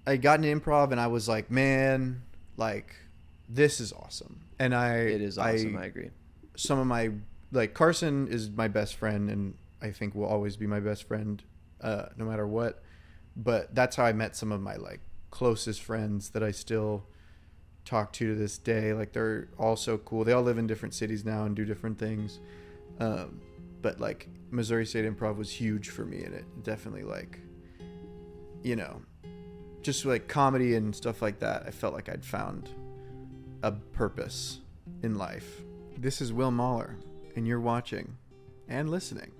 I got into improv and I was like, man, like this is awesome. And It is awesome. I agree. some of my like Carson is my best friend and I think will always be my best friend no matter what. But that's how I met some of my like closest friends that I still talk to this day. Like they're all so cool. They all live in different cities now and do different things. But like Missouri State Improv was huge for me, and it definitely like, you know, just like comedy and stuff like that. I felt like I'd found a purpose in life. This is Will Mahler, and you're watching and listening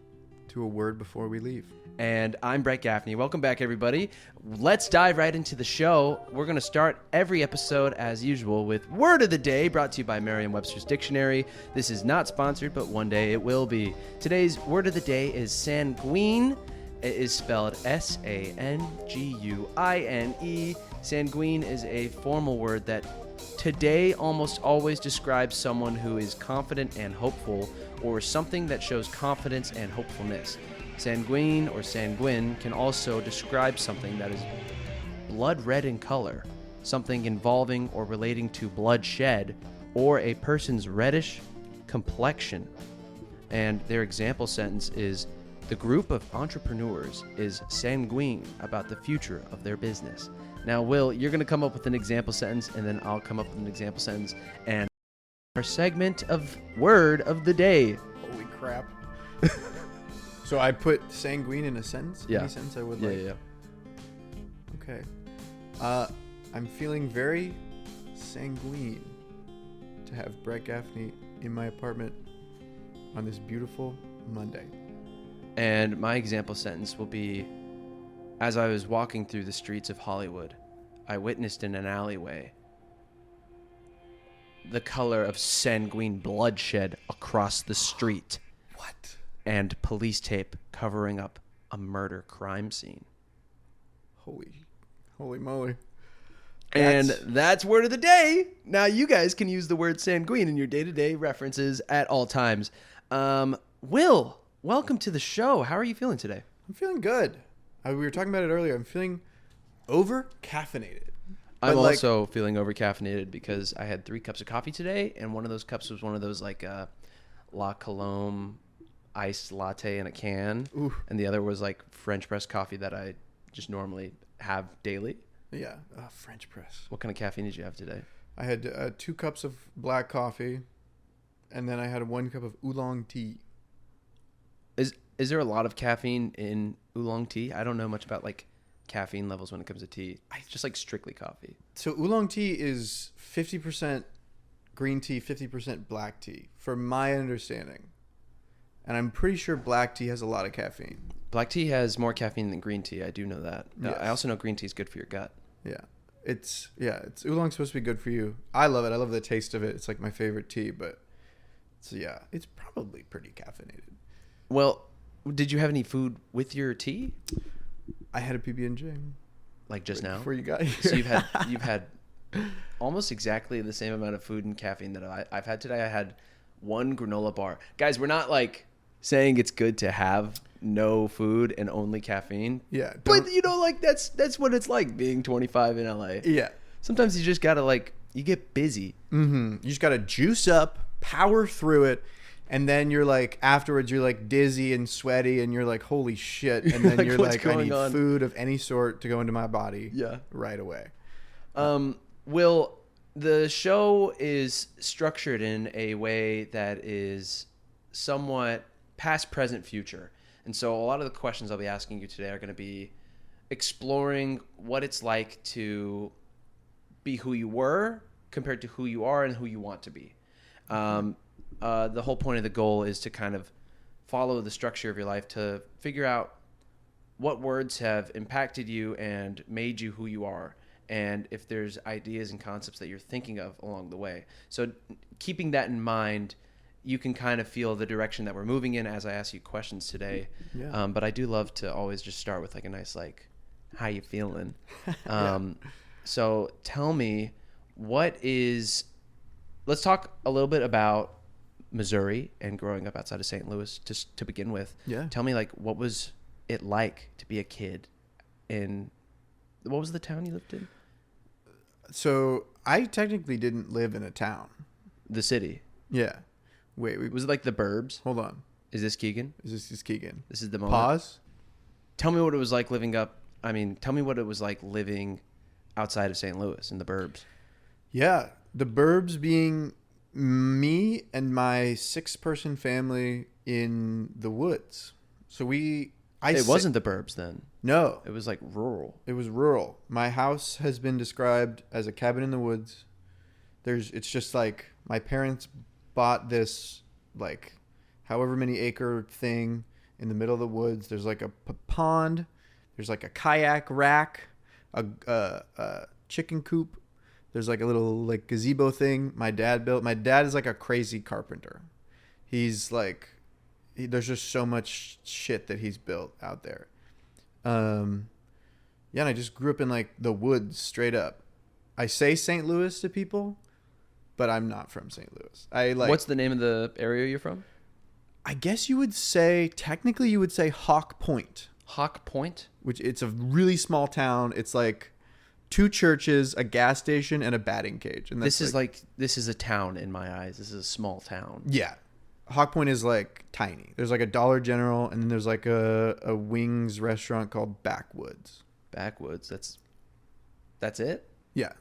to A Word Before We Leave. And I'm Brett Gaffney. Welcome back, everybody. Let's dive right into the show. We're going to start every episode, as usual, with Word of the Day, brought to you by Merriam-Webster's Dictionary. This is not sponsored, but one day it will be. Today's Word of the Day is sanguine. It is spelled S-A-N-G-U-I-N-E. Sanguine is a formal word that today almost always describes someone who is confident and hopeful, or something that shows confidence and hopefulness. Sanguine or sanguine can also describe something that is blood red in color, something involving or relating to bloodshed, or a person's reddish complexion. And their example sentence is, the group of entrepreneurs is sanguine about the future of their business. Now, Will, you're going to come up with an example sentence, and then I'll come up with an example sentence, and our segment of Word of the Day. Holy crap. So I put sanguine in a sentence? Yeah. Any sentence I would like? Yeah. Okay. I'm feeling very sanguine to have Brett Gaffney in my apartment on this beautiful Monday. And my example sentence will be, as I was walking through the streets of Hollywood, I witnessed in an alleyway the color of sanguine bloodshed across the street. What? And police tape covering up a murder crime scene. Holy moly. And that's Word of the Day. Now you guys can use the word sanguine in your day-to-day references at all times. Will, welcome to the show. How are you feeling today? I'm feeling good. We were talking about it earlier. I'm feeling over-caffeinated. I'm also feeling over-caffeinated because I had 3 cups of coffee today, and one of those cups was one of those like La Colombe iced latte in a can. Ooh. And the other was like French press coffee that I just normally have daily. Yeah, French press. What kind of caffeine did you have today? I had 2 cups of black coffee, and then I had 1 cup of oolong tea. Is there a lot of caffeine in oolong tea? I don't know much about like caffeine levels when it comes to tea. It's just like strictly coffee. So oolong tea is 50% green tea, 50% black tea, from my understanding. And I'm pretty sure black tea has a lot of caffeine. Black tea has more caffeine than green tea. I do know that. Yes. I also know green tea is good for your gut. Yeah. It's oolong's supposed to be good for you. I love it. I love the taste of it. It's like my favorite tea, but it's probably pretty caffeinated. Well, did you have any food with your tea? I had a PB&J. Like just now? Before you got here. So you've had almost exactly the same amount of food and caffeine that I've had today. I had 1 granola bar. Guys, we're not like saying it's good to have no food and only caffeine. Yeah. But you know, like that's what it's like being 25 in LA. Yeah. Sometimes you just gotta you get busy. Mm-hmm. You just gotta juice up, power through it, and then you're like afterwards you're like dizzy and sweaty and you're like holy shit, and then Like, you're what's like I going need on? food of any sort to go into my body. Yeah. Right away. Will, the show is structured in a way that is somewhat past, present, future. And so a lot of the questions I'll be asking you today are going to be exploring what it's like to be who you were compared to who you are and who you want to be. The whole point of the goal is to kind of follow the structure of your life to figure out what words have impacted you and made you who you are, and if there's ideas and concepts that you're thinking of along the way. So keeping that in mind, you can kind of feel the direction that we're moving in as I ask you questions today. Yeah. But I do love to always just start with like a nice, like, how you feeling? So tell me, let's talk a little bit about Missouri and growing up outside of St. Louis just to begin with. Yeah. Tell me, like, what was it like to be a kid in What was the town you lived in? So I technically didn't live in a town. The city. Yeah. Wait. Was it like the burbs? Hold on. Is this Keegan? This is Keegan? This is the moment. Pause. Tell me what it was like tell me what it was like living outside of St. Louis in the burbs. Yeah. The burbs being me and my 6-person family in the woods. So it wasn't the burbs then. No. It was like rural. It was rural. My house has been described as a cabin in the woods. It's just like my parents bought this like however many acre thing in the middle of the woods. There's like a pond. There's like a kayak rack, a chicken coop. There's like a little like gazebo thing my dad built. My dad is like a crazy carpenter. He's like, there's just so much shit that he's built out there. Yeah, and I just grew up in like the woods straight up. I say St. Louis to people, but I'm not from St. Louis. What's the name of the area you're from? I guess technically you would say Hawk Point. Hawk Point? Which it's a really small town. It's like 2 churches, a gas station, and a batting cage. And this is a town in my eyes. This is a small town. Yeah. Hawk Point is like tiny. There's like a Dollar General, and then there's like a wings restaurant called Backwoods. Backwoods. That's it? Yeah.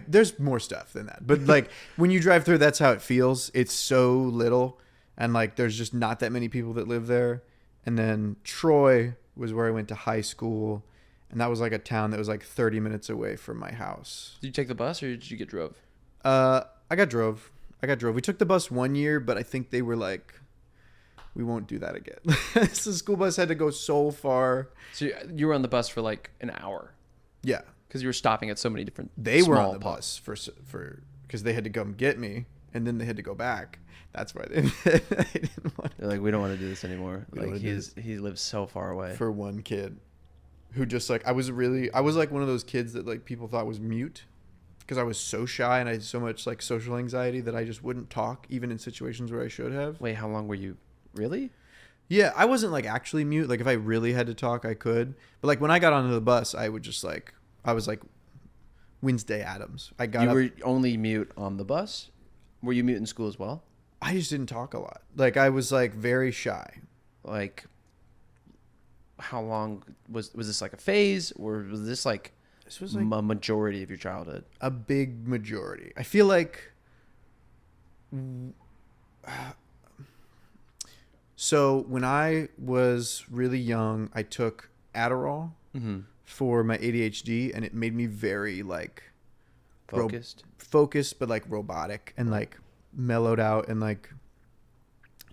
There's more stuff than that. But like when you drive through, that's how it feels. It's so little, and like there's just not that many people that live there. And then Troy was where I went to high school, and that was like a town that was like 30 minutes away from my house. Did you take the bus or did you get drove? I got drove. We took the bus one year, but I think they were like, we won't do that again. So the school bus had to go so far. So you were on the bus for like an hour? Yeah. Because you were stopping at so many different They were on the bus for because they had to come get me, and then they had to go back. That's why they didn't want to. They're like, we don't want to do this anymore. Like he lives so far away. For one kid who just like, I was like one of those kids that like people thought was mute because I was so shy and I had so much like social anxiety that I just wouldn't talk even in situations where I should have. Wait, how long were you? Really? Yeah, I wasn't like actually mute. Like if I really had to talk, I could. But like when I got onto the bus, I would just like, I was like Wednesday Addams. You were only mute on the bus? Were you mute in school as well? I just didn't talk a lot. Like I was like very shy. Like how long was this like a phase, or was this like a majority of your childhood? A big majority. I feel like so when I was really young, I took Adderall for my ADHD, and it made me very like focused, but like robotic and like mellowed out and like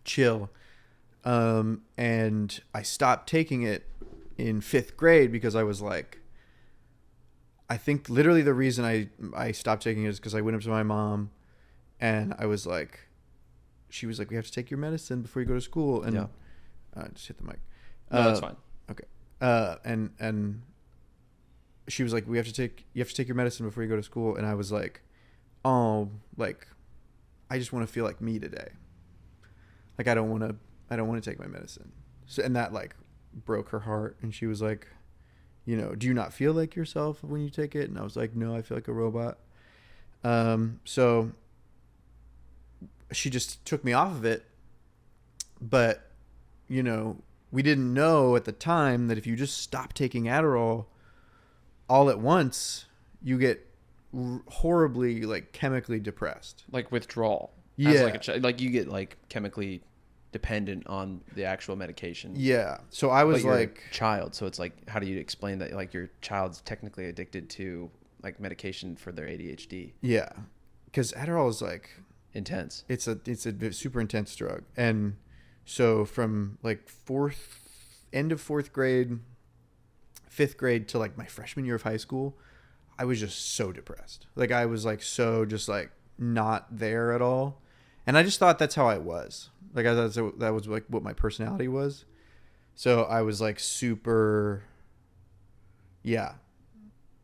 chill. And I stopped taking it in 5th grade because I was like, I think literally the reason I stopped taking it is because I went up to my mom and I was like, she was like, we have to take your medicine before you go to school. And just hit the mic. No, that's fine. Okay. And she was like, you have to take your medicine before you go to school. And I was like, oh, like, I just want to feel like me today. Like, I don't want to take my medicine. So, and that like broke her heart. And she was like, you know, do you not feel like yourself when you take it? And I was like, no, I feel like a robot. So she just took me off of it. But, you know, we didn't know at the time that if you just stop taking Adderall all at once, you get horribly like chemically depressed, like withdrawal. Yeah, like you get like chemically dependent on the actual medication. Yeah. So I was like a child. So it's like, how do you explain that? Like your child's technically addicted to like medication for their ADHD. Yeah, because Adderall is like intense. It's a super intense drug, and so from like end of 4th grade, 5th grade to like my freshman year of high school, I was just so depressed. Like I was like so just like not there at all. And I just thought that's how I was. Like I thought that was like what my personality was. So I was like super, yeah.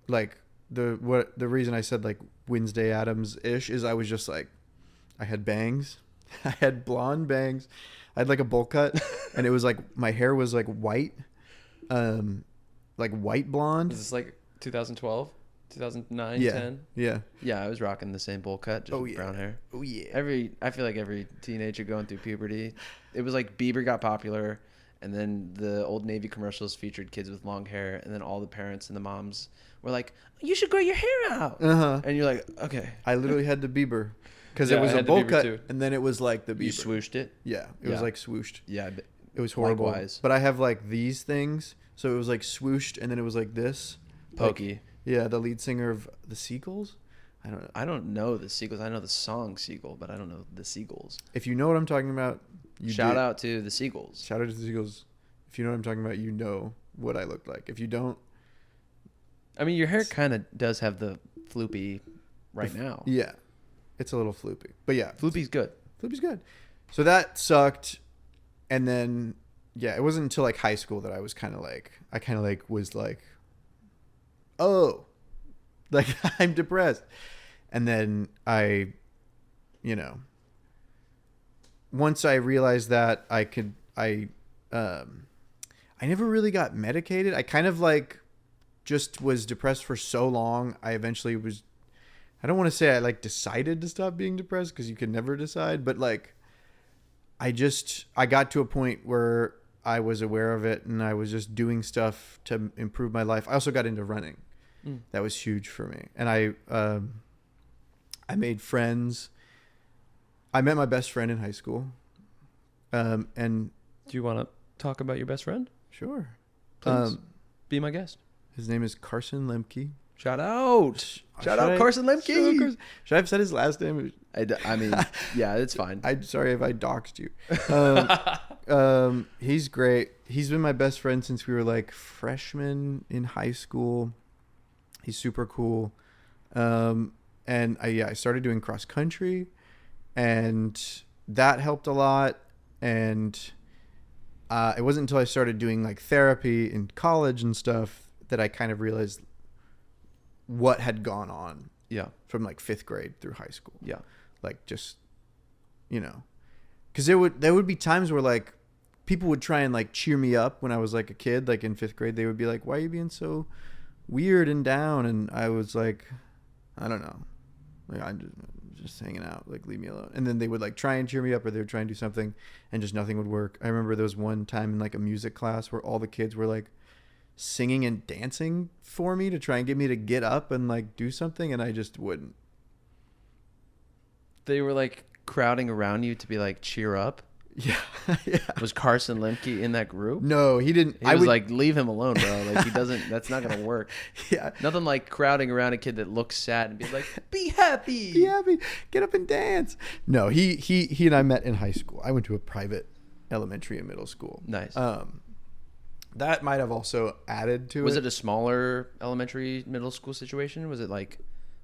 Like the reason I said like Wednesday Addams-ish is I was just like, I had bangs. I had blonde bangs. I had like a bowl cut, and it was like my hair was like white, like white blonde. Is this like 2012, 2009, Yeah. 10. Yeah. Yeah, I was rocking the same bowl cut, just with brown hair. Oh yeah. I feel like every teenager going through puberty, it was like Bieber got popular, and then the Old Navy commercials featured kids with long hair, and then all the parents and the moms were like, "You should grow your hair out," and you're like, "Okay." I literally had the Bieber because Yeah, it was I a had the bowl Bieber cut, too. and then it was like the Bieber. You swooshed it. Yeah, it was like swooshed. Yeah, It was horrible. Likewise. But I have like these things, so it was like swooshed, and then it was like this. Pokey. Like, yeah, the lead singer of the Seagulls. I don't know the Seagulls. I know the song Seagull, but I don't know the Seagulls. If you know what I'm talking about, Shout out to the Seagulls. Shout out to the Seagulls. If you know what I'm talking about, you know what I looked like. If you don't, I mean, your hair kind of does have the floopy right now. Yeah, it's a little floopy, but yeah, Floopy's good. Floopy's good. So that sucked, and then yeah, it wasn't until like high school that I was kind of like, oh, like I'm depressed, and then once I realized that I never really got medicated. I kind of like just was depressed for so long. I eventually was, I don't want to say I like decided to stop being depressed because you can never decide, but like I got to a point where I was aware of it and I was just doing stuff to improve my life. I also got into running. That was huge for me. And I made friends. I met my best friend in high school. And Do you want to talk about your best friend? sure. Please be my guest. His name is Carson Lemke. Shout out. Shout out Carson Lemke. Should I have said his last name? I mean, yeah, it's fine. I'm sorry if I doxed you. He's great. He's been my best friend since we were like freshmen in high school. He's super cool. And I started doing cross country, and that helped a lot. And it wasn't until I started doing like therapy in college and stuff that I kind of realized what had gone on. Yeah. From like 5th grade through high school. Yeah. Like just, because there would be times where like people would try and like cheer me up when I was like a kid, like in 5th grade. They would be like, "Why are you being so weird and down?" And I was like, I don't know, like I'm just hanging out, like leave me alone. And then they would like try and cheer me up, or they would try and do something, and just nothing would work. I remember there was one time in like a music class where all the kids were like singing and dancing for me to try and get me to get up and like do something, and I just wouldn't. They were like crowding around you to be like, cheer up. Yeah. Yeah. Was Carson Lemke in that group? No, he didn't. He was like, leave him alone, bro. Like he doesn't, that's not going to work. Yeah. Nothing like crowding around a kid that looks sad and be like, be happy. Be happy. Get up and dance. No, he and I met in high school. I went to a private elementary and middle school. Nice. That might have also added to it. Was it a smaller elementary, middle school situation? Was it like,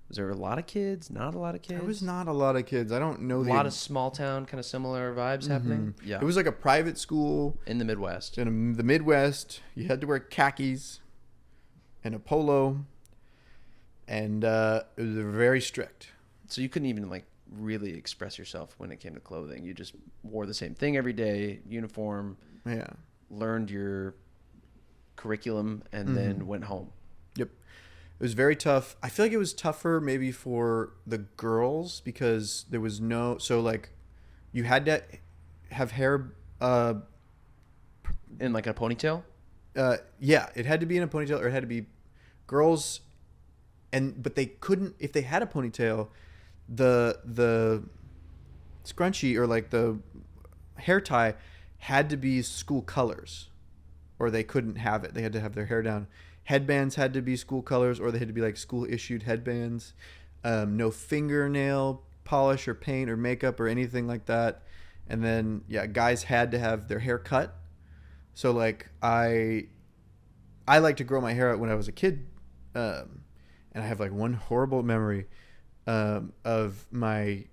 was there a lot of kids? Not a lot of kids? There was not a lot of kids. I don't know. A lot of small town, kind of similar vibes happening. Yeah. It was like a private school. In the Midwest. In the Midwest. You had to wear khakis and a polo. And it was very strict. So you couldn't even like really express yourself when it came to clothing. You just wore the same thing every day, uniform. Yeah. Learned your curriculum and then went home. Yep. It was very tough. I feel like it was tougher maybe for the girls because there was no, so like you had to have hair in like a ponytail? Yeah, it had to be in a ponytail, or it had to be girls, but they couldn't, if they had a ponytail, the scrunchie or like the hair tie had to be school colors, or they couldn't have it. They had to have their hair down. Headbands had to be school colors, or they had to be like school issued headbands. No fingernail polish or paint or makeup or anything like that. And then yeah, guys had to have their hair cut. So like I like to grow my hair out when I was a kid, and I have like one horrible memory of my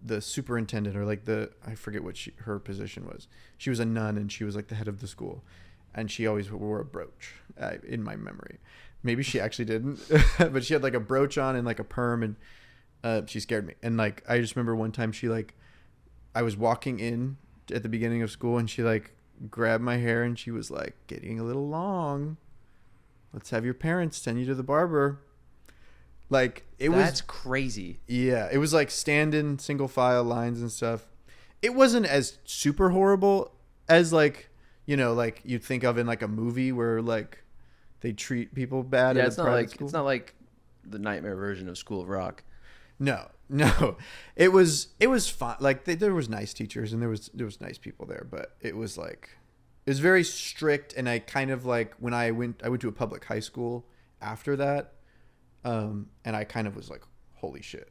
the superintendent, or like I forget what her position was. She was a nun, and she was like the head of the school, and she always wore a brooch in my memory. Maybe she actually didn't, but she had like a brooch on and like a perm, and she scared me. And like I just remember one time I was walking in at the beginning of school, and she like grabbed my hair and she was like, getting a little long. Let's have your parents send you to the barber. Like, That's crazy. Yeah, it was like stand-in single file lines and stuff. It wasn't as super horrible as like, you know, like you'd think of in like a movie where like they treat people bad. Yeah, at it's a not private like school. it's not like the nightmare version of School of Rock. No, it was fun. Like there was nice teachers and there was nice people there, but it was very strict. And I kind of like when I went to a public high school after that, and I kind of was like, holy shit,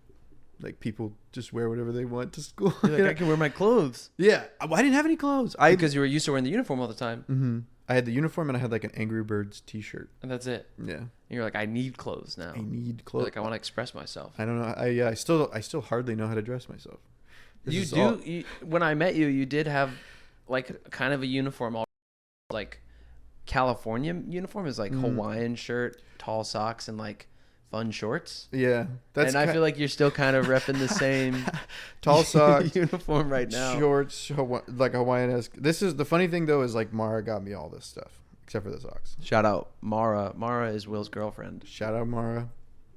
like people just wear whatever they want to school. You're like, I can wear my clothes. Yeah, I didn't have any clothes. Because you were used to wearing the uniform all the time. Mm-hmm. I had the uniform and I had like an Angry Birds T-shirt. And that's it. Yeah. And you're like, I need clothes now. I need You're clothes. like, I want to express myself. I don't know. I still hardly know how to dress myself. When I met you, you did have like kind of a uniform, all like California uniform is like Hawaiian shirt, tall socks, and like fun shorts. Yeah, I feel like you're still kind of repping the same tall socks uniform right now. Shorts, like Hawaiian-esque. This is the funny thing though, is like Mara got me all this stuff except for the socks. Shout out Mara. Mara is Will's girlfriend. Shout out Mara.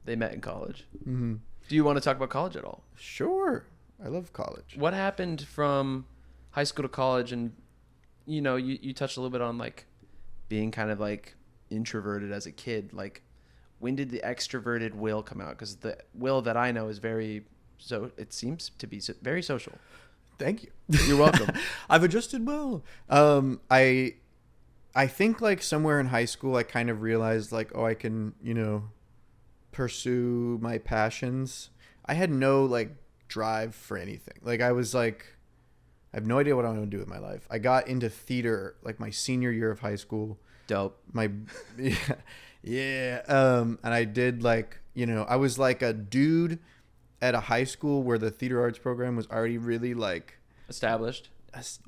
They met in college. Mm-hmm. Do you want to talk about college at all? Sure, I love college. What happened from high school to college? And you know, you touched a little bit on like being kind of like introverted as a kid. Like, when did the extroverted Will come out? Because the Will that I know is it seems to be very social. Thank you. You're welcome. I've adjusted well. I think like somewhere in high school, I kind of realized like, oh, I can, you know, pursue my passions. I had no like drive for anything. Like I was like, I have no idea what I want to do with my life. I got into theater like my senior year of high school. Dope. Yeah. And I did like, you know, I was like a dude at a high school where the theater arts program was already really like established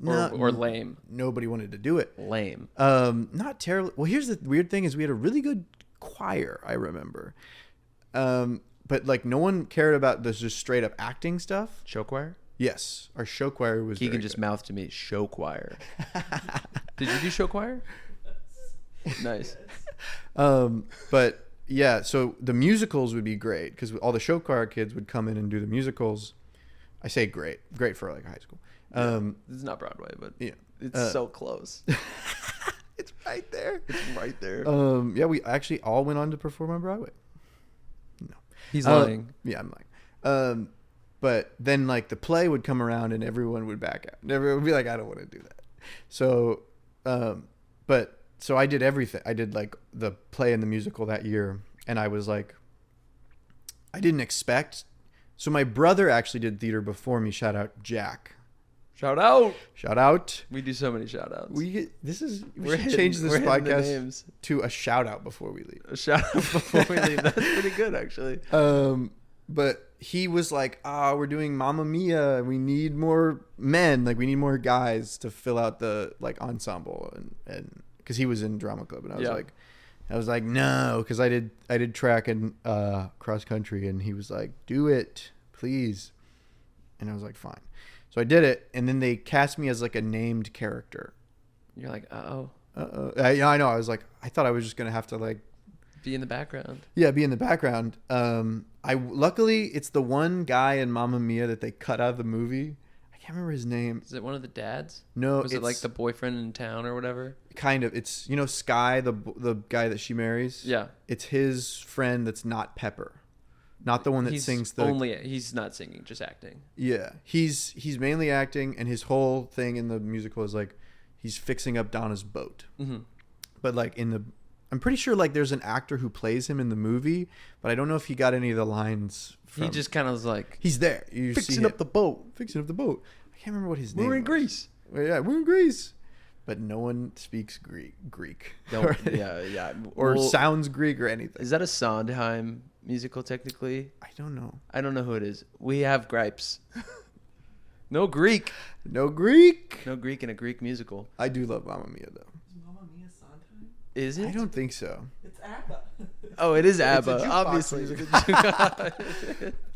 or lame. Nobody wanted to do it. Lame. Not terribly. Well, here's the weird thing is we had a really good choir, I remember. But like no one cared about this just straight up acting stuff. Show choir? Yes. Our show choir was Keegan just mouthed to me, show choir. Did you do show choir? Nice. But yeah, so the musicals would be great because all the show choir kids would come in and do the musicals. I say great for like high school. This is not Broadway, but yeah, it's so close. It's right there. It's right there. Yeah, we actually all went on to perform on Broadway. No, he's lying. Yeah, I'm lying. But then like the play would come around and everyone would back out. Everyone would be like, I don't want to do that. So, So I did everything. I did like the play and the musical that year. And I was like, I didn't expect. So my brother actually did theater before me. Shout out Jack. Shout out. Shout out. We do so many shout outs. We should change this podcast to a shout out before we leave. A shout out before we leave. That's pretty good actually. But he was like, we're doing Mamma Mia. We need more men. Like we need more guys to fill out the like ensemble and because he was in drama club and I was like, no, because I did track and cross country and he was like, do it, please. And I was like, fine. So I did it, and then they cast me as like a named character. You're like, uh-oh. Yeah, I know. I was like, I thought I was just gonna have to like be in the background. Yeah, be in the background. Luckily it's the one guy in Mamma Mia that they cut out of the movie. I can't remember his name. Is it one of the dads? No, was it like the boyfriend in town or whatever? Kind of. It's Sky, the guy that she marries. Yeah. It's his friend that's not Pepper. Not the one that sings the... He's not singing, just acting. Yeah. He's mainly acting, and his whole thing in the musical is like he's fixing up Donna's boat. Mm-hmm. But like I'm pretty sure like there's an actor who plays him in the movie, but I don't know if he got any of the lines from... He just kind of was like... He's there. Fixing up the boat. Fixing up the boat. I can't remember what his name was. We're in Greece. Yeah, we're in Greece. But no one speaks Greek. Yeah. Or sounds Greek or anything. Is that a Sondheim musical technically? I don't know. I don't know who it is. We have gripes. No Greek. No Greek. No Greek in a Greek musical. I do love Mamma Mia though. Is Mamma Mia Sondheim? Is it? I don't think so. It's ABBA. Oh, it is ABBA, obviously.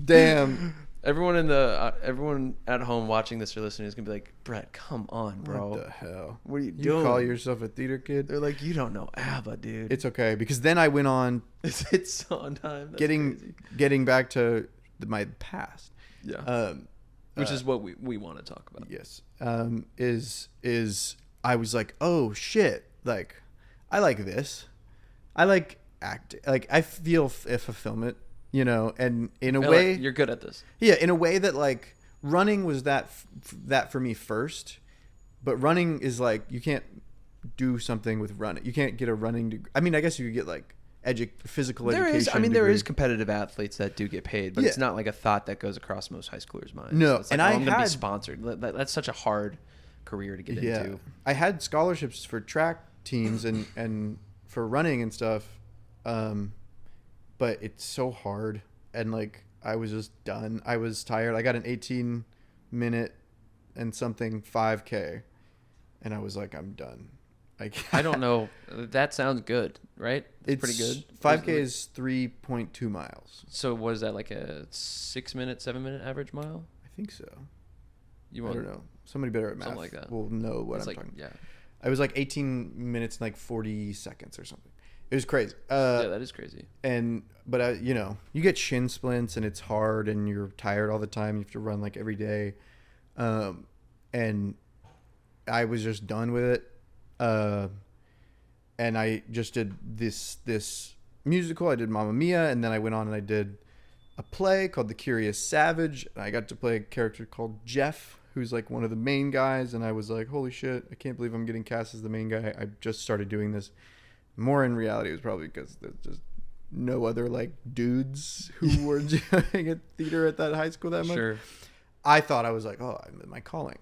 Damn. Everyone at home watching this or listening is gonna be like, Brett, come on, bro. What the hell? What are you You doing? call yourself a theater kid? They're like, you don't know ABBA, dude. It's okay, because then I went on It's on time. That's crazy. getting back to my past. Yeah. Which is what we want to talk about. Yes. Is I was like, oh shit, like I like this. I like acting. Like I feel fulfillment, and in a way you're good at this. Yeah, in a way that like running was that for me first, but running is like you can't do something with running. You can't get a running degree. I mean, I guess you could get like physical education. There degree. is competitive athletes that do get paid, but Yeah. it's not like a thought that goes across most high schoolers' minds. No, It's like, and I'm going to be had- sponsored. That's such a hard career to get into. I had scholarships for track teams and for running and stuff, but it's so hard, and like I was just done. I was tired. I got an 18-minute and something 5K, and I was like, I'm done. I don't know. That sounds good, right? It's pretty good. 5K is 3.2 miles. So what is that, like a 6-minute, 7-minute average mile? I think so. I don't know. Somebody better at math something like that. will know what It's I'm like, talking. yeah. I was like 18 minutes and like 40 seconds or something. It was crazy. Yeah, that is crazy. But you get shin splints and it's hard and you're tired all the time. You have to run like every day. And I was just done with it. And I just did this musical. I did Mamma Mia, and then I went on and I did a play called The Curious Savage. And I got to play a character called Jeff, who's like one of the main guys. And I was like, holy shit, I can't believe I'm getting cast as the main guy. I just started doing this. More in reality, it was probably because there's just no other like dudes who were doing a theater at that high school that much. Sure. I thought I was like, oh, I'm in my calling.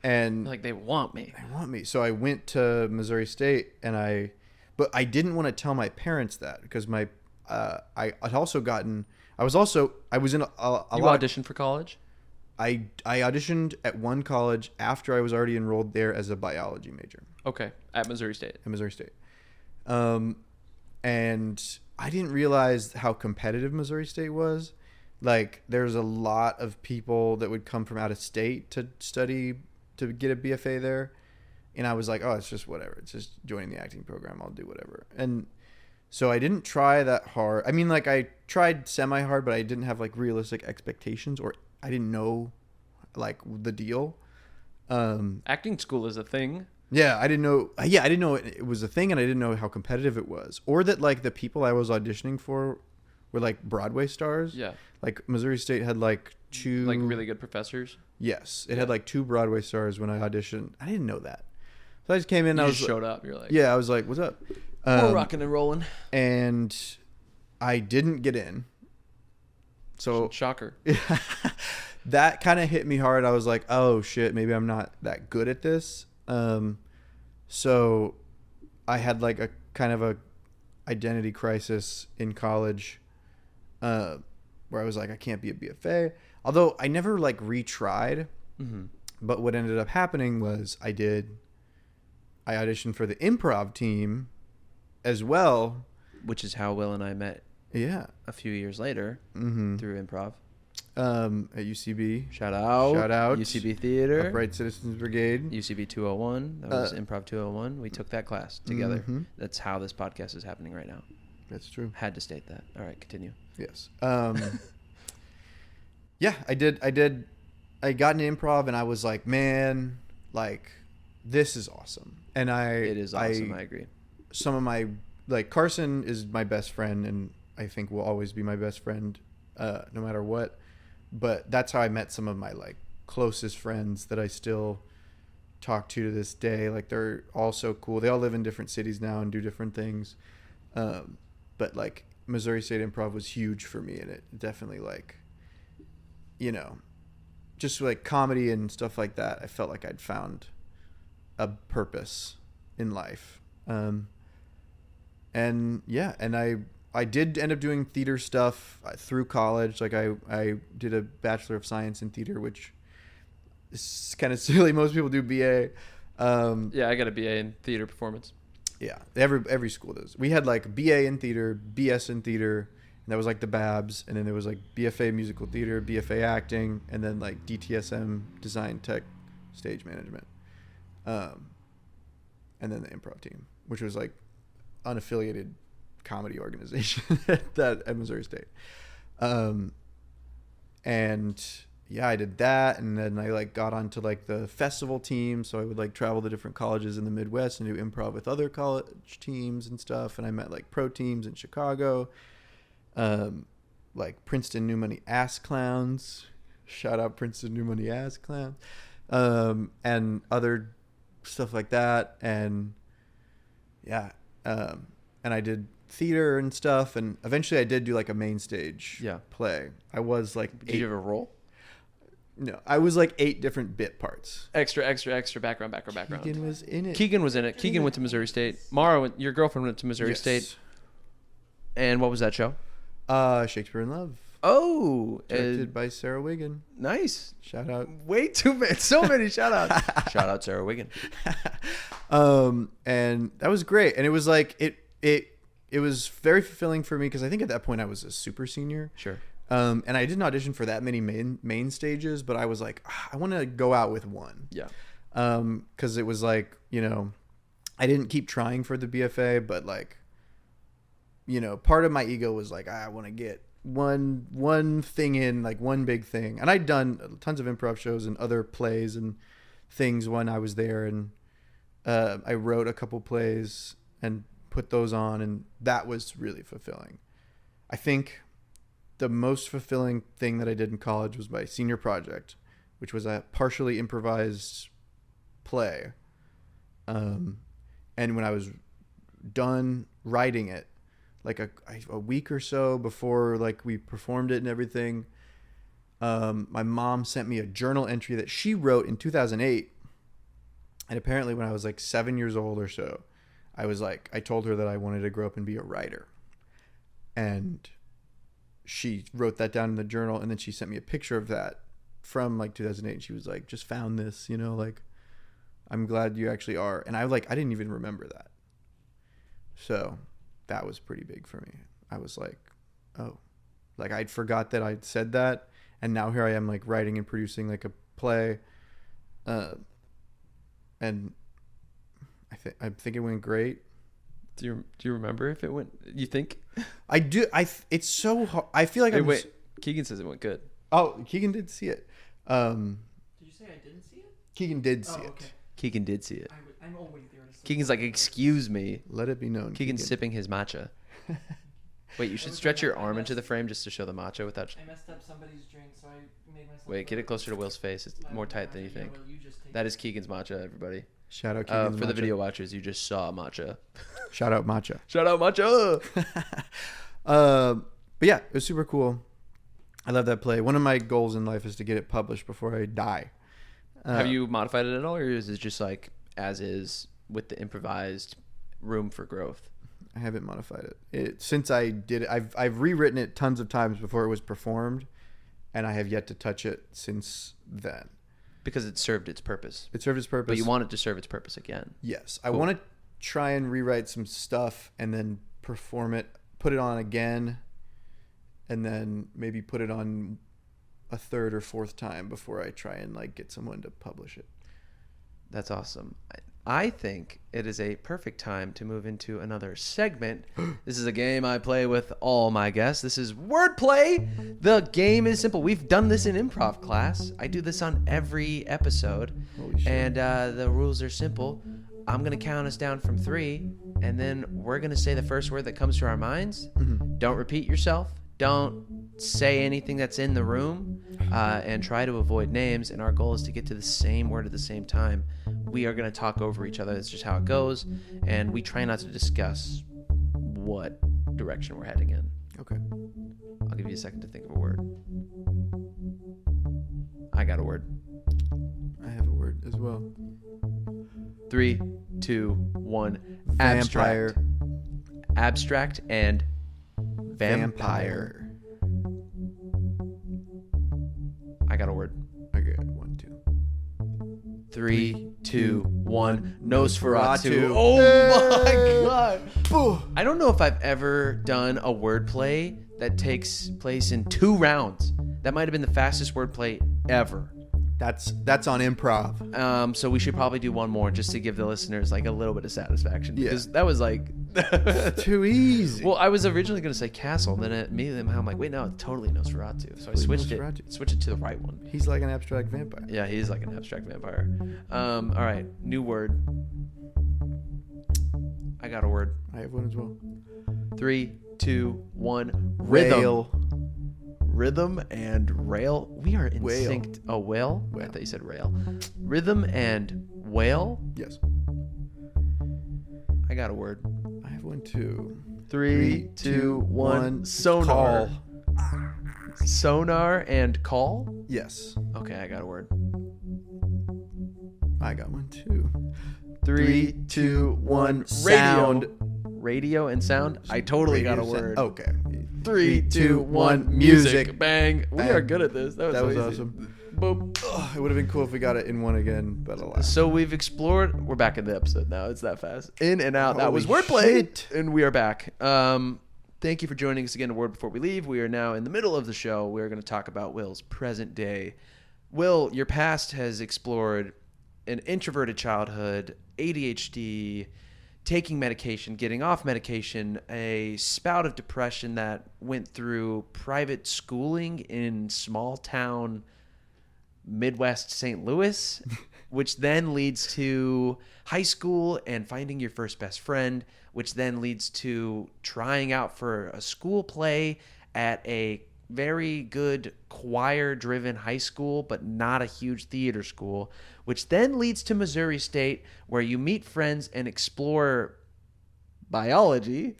And Like, they want me. they want me. So I went to Missouri State, but I didn't want to tell my parents that because I was in a You lot. auditioned for college? I auditioned at one college after I was already enrolled there as a biology major Okay. At Missouri State. at Missouri State. And I didn't realize how competitive Missouri State was. Like, there's a lot of people that would come from out of state to study to get a BFA there. And I was like, oh, it's just whatever. It's just joining the acting program. I'll do whatever. And so I didn't try that hard. I mean, like, I tried semi-hard, but I didn't have, like, realistic expectations, or I didn't know, like, the deal. Acting school is a thing. Yeah, I didn't know. Yeah, I didn't know it was a thing, and I didn't know how competitive it was, or that like the people I was auditioning for were like Broadway stars. Yeah. Like Missouri State had like two. Like really good professors. Yes, it had like 2 Broadway stars when I auditioned. I didn't know that, so I just came in. You I just was showed up. You're like, yeah, I was like, "What's up?" we're rocking and rolling. And I didn't get in. So Shocker. that kind of hit me hard. I was like, "Oh shit, maybe I'm not that good at this." So I had like a kind of a identity crisis in college, where I was like, I can't be a BFA. Although I never like retried. Mm-hmm. But what ended up happening was I auditioned for the improv team as well. Which is how Will and I met Yeah. a few years later Mm-hmm. through improv. At UCB. Shout out. UCB Theater. Upright Citizens Brigade. UCB 201. That was Improv 201. We took that class together. Mhm. That's how this podcast is happening right now. That's true. Had to state that. All right, continue. Yes. Yeah, I did. I got into improv and I was like, man, like, this is awesome. And It is awesome. I agree. Some of my, like, Carson is my best friend and I think will always be my best friend, no matter what. But that's how I met some of my like closest friends that I still talk to this day. Like, they're all so cool. They all live in different cities now and do different things. But like Missouri State Improv was huge for me, and it definitely like, just like comedy and stuff like that. I felt like I'd found a purpose in life. And yeah, and I did end up doing theater stuff through college. Like I did a Bachelor of Science in Theater, which is kind of silly. Most people do BA. Yeah, I got a BA in theater performance. Yeah, every school does. We had like BA in theater, BS in theater, and that was like the Babs, and then there was like BFA musical theater, BFA acting, and then like DTSM design tech stage management, and then the improv team, which was like unaffiliated comedy organization at Missouri State. And yeah, I did that, and then I like got onto like the festival team, so I would like travel to different colleges in the Midwest and do improv with other college teams and stuff. And I met like pro teams in Chicago, like Princeton New Money Ass Clowns, shout out Princeton New Money Ass Clowns, and other stuff like that. And yeah, and I did theater and stuff, and eventually I did do like a main stage play. I was like Did you have a role? No, I was like 8 different bit parts. Extra background. Keegan was in it. Keegan was in it. Keegan went to Missouri State. Mara, your girlfriend, went to Missouri State. And what was that show? Shakespeare in Love. Oh, Directed by Sarah Wiggin. Nice. Shout out. Way too many. So many shout outs. Shout out Sarah Wiggin. And that was great. And it was like, it was very fulfilling for me because I think at that point I was a super senior. Sure. And I didn't audition for that many main stages, but I was like, I want to go out with one. Yeah. Because it was like, you know, I didn't keep trying for the BFA, but like, you know, part of my ego was like, I want to get one thing in, like one big thing. And I'd done tons of improv shows and other plays and things when I was there, and I wrote a couple plays and put those on, and that was really fulfilling. I think the most fulfilling thing that I did in college was my senior project, which was a partially improvised play. And when I was done writing it, like a week or so before like we performed it and everything, my mom sent me a journal entry that she wrote in 2008. And apparently when I was like 7 years old or so, I told her that I wanted to grow up and be a writer. And she wrote that down in the journal, and then she sent me a picture of that from like 2008. And she was like, just found this, you know, like, I'm glad you actually are. And I didn't even remember that. So that was pretty big for me. I was like, oh, like I'd forgot that I'd said that. And now here I am like writing and producing like a play. And I think it went great. Do you remember if it went? You think? I do. It's so hard. I feel like wait. Keegan says it went good. Oh, Keegan did see it. Did you say I didn't see it? Keegan did see it. Keegan did see it. I'm always there to see Keegan's like, excuse me. Let it be known. Keegan's sipping his matcha. Wait, you should stretch your arm into the frame just to show the matcha without. I messed up somebody's drink, so I made myself. Wait, get it closer to Will's face. It's more tight than you think. That is Keegan's matcha, everybody. Shout out Keegan's for the matcha. video watchers, you just saw matcha. Shout out matcha. Shout out matcha. But yeah, it was super cool. I love that play. One of my goals in life is to get it published before I die. Have you modified it at all, or is it just like as is with the improvised room for growth? I haven't modified it. Since I did it, I've rewritten it tons of times before it was performed, and I have yet to touch it since then. Because it served its purpose. It served its purpose. But you want it to serve its purpose again. Yes. Cool. I want to try and rewrite some stuff and then perform it, put it on again, and then maybe put it on a third or fourth time before I try and like get someone to publish it. That's awesome. I think it is a perfect time to move into another segment. This is a game I play with all my guests. This is Wordplay. The game is simple. We've done this in improv class. I do this on every episode. Holy shit. And the rules are simple. I'm going to count us down from 3, and then we're going to say the first word that comes to our minds. Mm-hmm. Don't repeat yourself. Don't say anything that's in the room, and try to avoid names. And our goal is to get to the same word at the same time. We are going to talk over each other. That's just how it goes. And we try not to discuss what direction we're heading in. Okay. I'll give you a second to think of a word. I got a word. I have a word as well. 3, 2, 1. Vampire. Abstract and vampire. I got a word. Okay, 1, 2. 3, 2, 1. Nosferatu. Nosferatu. Oh my Hey. god. I don't know if I've ever done a wordplay that takes place in 2 rounds. That might have been the fastest wordplay ever. That's on improv. So we should probably do one more just to give the listeners like a little bit of satisfaction. Yeah. Because that was like Too easy. Well, I was originally going to say castle, and then immediately I'm like, wait, no, it's totally Nosferatu. So I switched it to the right one. He's like an abstract vampire. Yeah, he's like an abstract vampire. All right, new word. I got a word. I have one as well. 3, 2, 1. Rhythm. Rail. Rhythm and rail. We are in Whale. sync. Oh, whale? I Whale. thought you said rail. Rhythm and whale. Yes. I got a word. I have one too. 3, 2, 1. Sonar. Call. Sonar and call. Yes. Okay, I got a word. I got one too. 3, 2, 1. Sound. Radio and sound. I totally got a Radio word. sound. Okay. 3, 2, 1. Music. Bang. We are good at this. That was easy. awesome. Boop. It would have been cool if we got it in one again, but alas. So we've explored. We're back in the episode now. It's that fast. In and out. That was Holy wordplay. shit. And we are back. Thank you for joining us again. A word before we leave. We are now in the middle of the show. We are going to talk about Will's present day. Will, your past has explored an introverted childhood, ADHD, taking medication, getting off medication, a spout of depression that went through private schooling in small town Midwest St. Louis, which then leads to high school and finding your first best friend, which then leads to trying out for a school play at a very good choir-driven high school, but not a huge theater school, which then leads to Missouri State, where you meet friends and explore biology,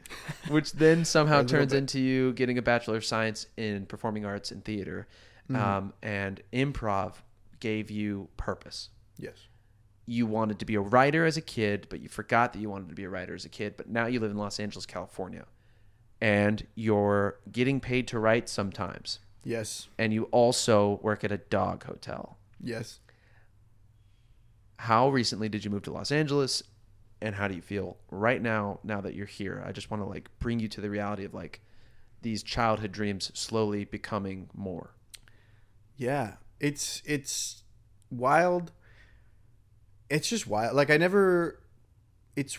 which then somehow turns into you getting a Bachelor of Science in Performing Arts and Theater. And improv gave you purpose. Yes. You wanted to be a writer as a kid, but you forgot that you wanted to be a writer as a kid. But now you live in Los Angeles, California, and you're getting paid to write sometimes. Yes. And you also work at a dog hotel. Yes. How recently did you move to Los Angeles, and how do you feel right now that you're here? I just want to like bring you to the reality of like these childhood dreams slowly becoming more. Yeah. It's wild. It's just wild. Like it's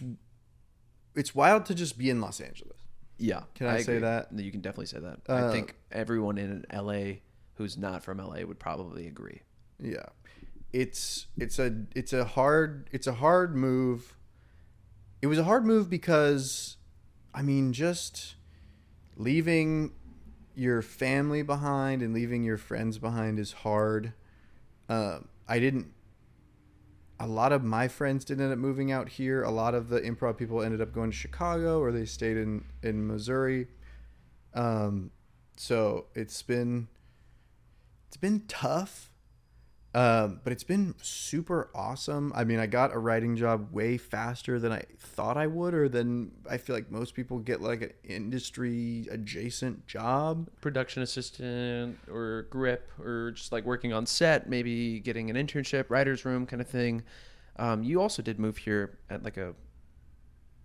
wild to just be in Los Angeles. Yeah. Can I say agree. that? You can definitely say that. I think everyone in LA who's not from LA would probably agree. Yeah. It's a hard move. It was a hard move because I mean just leaving your family behind and leaving your friends behind is hard. A lot of my friends did end up moving out here. A lot of the improv people ended up going to Chicago, or they stayed in Missouri. So it's been tough. But it's been super awesome. I mean, I got a writing job way faster than I thought I would, or than I feel like most people get like an industry adjacent job. Production assistant or grip, or just like working on set, maybe getting an internship, writer's room kind of thing. You also did move here at like a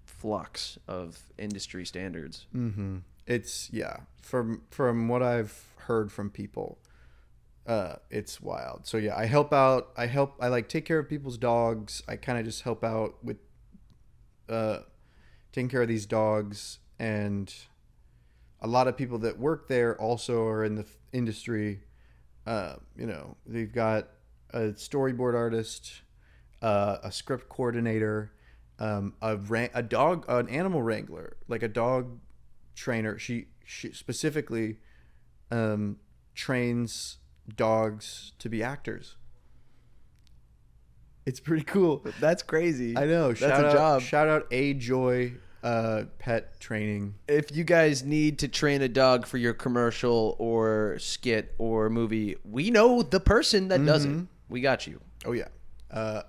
flux of industry standards. Mm-hmm. It's from what I've heard from people. It's wild. So yeah, I help out. I like take care of people's dogs. I kind of just help out with taking care of these dogs. And a lot of people that work there also are in the industry. They've got a storyboard artist, a script coordinator, an animal wrangler, like a dog trainer. She specifically trains dogs to be actors. It's pretty cool. That's crazy. I know. That's a job. Shout out A Joy pet training. If you guys need to train a dog for your commercial or skit or movie, we know the person that does it. We got you. Oh yeah.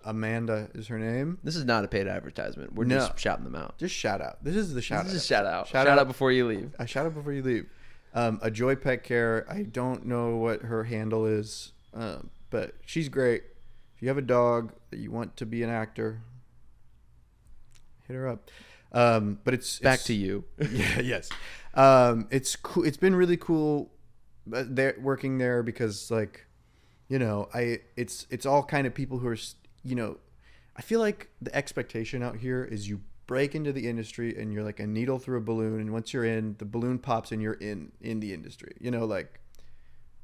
Amanda is her name. This is not a paid advertisement. We're just shouting them out. Just shout out. This is the shout out. This is a shout out. Shout out out before you leave. I shout out before you leave. A Joy Pet Care. I don't know what her handle is, but she's great. if you have a dog that you want to be an actor, hit her up. But it's Back to you. Yeah, yes. It's cool. It's been really cool there working there because like, you know, it's all kind of people who are, you know, I feel like the expectation out here is you break into the industry and you're like a needle through a balloon, and once you're in, the balloon pops and you're in the industry, you know, like,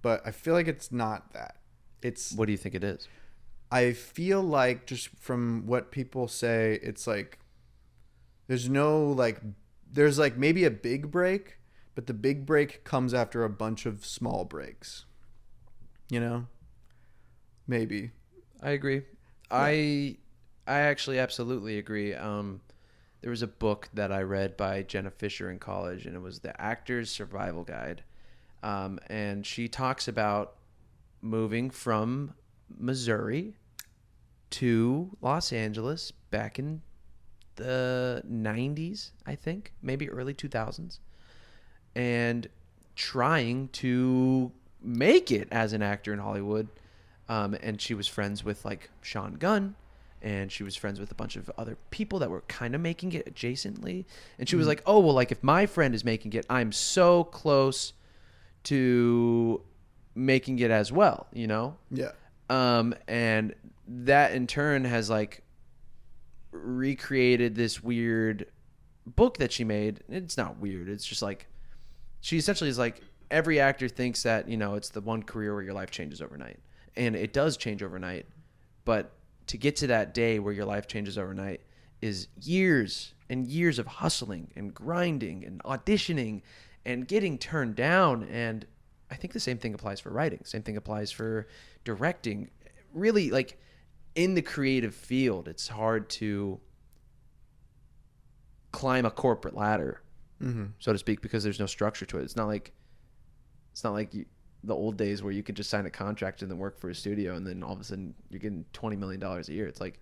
but I feel like it's not that. It's, What do you think it is? I feel like just from what people say, it's like there's no like, there's like maybe a big break, but the big break comes after a bunch of small breaks, you know, maybe. I agree. Yeah. I actually absolutely agree. There was a book that I read by Jenna Fisher in college, and it was The Actor's Survival Guide. And she talks about moving from Missouri to Los Angeles back in the 90s, I think, maybe early 2000s, and trying to make it as an actor in Hollywood. And she was friends with like Sean Gunn, and she was friends with a bunch of other people that were kind of making it adjacently. And she was like, oh, well, like if my friend is making it, I'm so close to making it as well, you know? Yeah. And that in turn has like recreated this weird book that she made. It's not weird. It's just like, she essentially is like, every actor thinks that, you know, it's the one career where your life changes overnight. And it does change overnight. But to get to that day where your life changes overnight is years and years of hustling and grinding and auditioning and getting turned down. And I think the same thing applies for writing. Same thing applies for directing. Really, like in the creative field, it's hard to climb a corporate ladder, so to speak, because there's no structure to it. It's not like the old days where you could just sign a contract and then work for a studio, and then all of a sudden you're getting $20 million a year. It's like,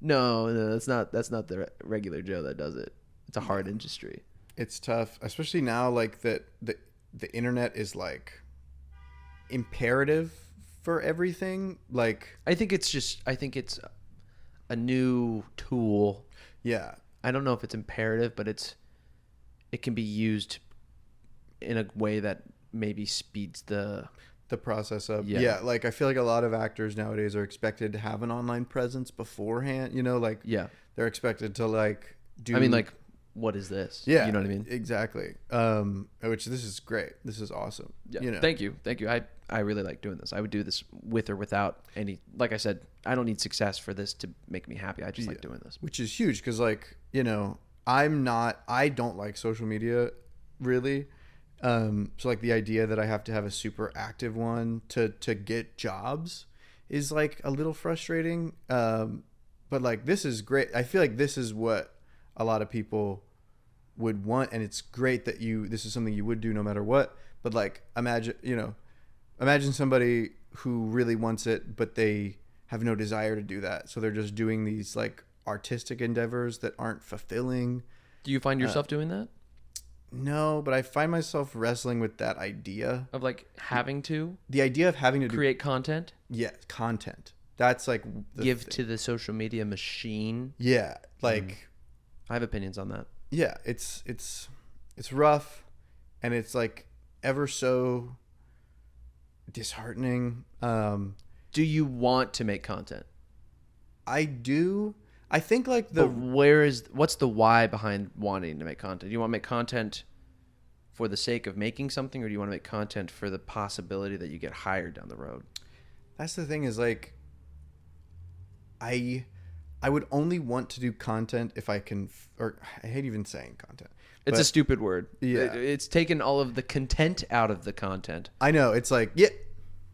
no, that's not the regular Joe that does it. It's a hard industry. It's tough, especially now, like that the internet is like imperative for everything. Like, I think it's a new tool. Yeah. I don't know if it's imperative, but it can be used in a way that maybe speeds the process up. Yeah. Like I feel like a lot of actors nowadays are expected to have an online presence beforehand, you know, like they're expected to like do, I mean, like, what is this? Yeah, you know what I mean? Exactly. Which this is great. This is awesome. Yeah. You know? Thank you. I really like doing this. I would do this with or without any, like I said, I don't need success for this to make me happy. I just like doing this. Which is huge. Cause like, you know, I don't like social media really. So like the idea that I have to have a super active one to get jobs is like a little frustrating. But like, this is great. I feel like this is what a lot of people would want. And it's great that this is something you would do no matter what. But like, imagine somebody who really wants it, but they have no desire to do that. So they're just doing these like artistic endeavors that aren't fulfilling. Do you find yourself doing that? No, but I find myself wrestling with that idea of like having to, the idea of having to create content. Yeah. Content. That's like give to the social media machine. Yeah. Like I have opinions on that. Yeah. It's rough, and it's like ever so disheartening. Do you want to make content? I do. I think like but what's the why behind wanting to make content? Do you want to make content for the sake of making something, or do you want to make content for the possibility that you get hired down the road? That's the thing, is like I would only want to do content if I can, or I hate even saying content. It's a stupid word. Yeah. It's taken all of the content out of the content. I know. It's like, yeah,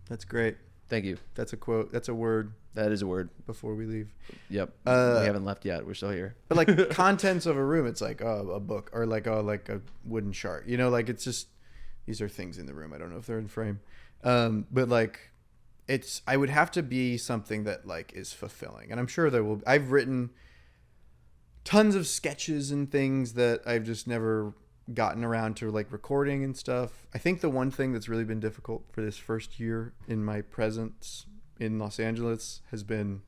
that's great. Thank you. That's a quote. That's a word. That is a word. Before we leave. Yep. We haven't left yet. We're still here. But like contents of a room, it's like a book, or like a wooden shark. You know, like it's just, these are things in the room. I don't know if they're in frame. But like I would have to be something that like is fulfilling. And I'm sure I've written tons of sketches and things that I've just never gotten around to like recording and stuff. I think the one thing that's really been difficult for this first year in my presence in Los Angeles has been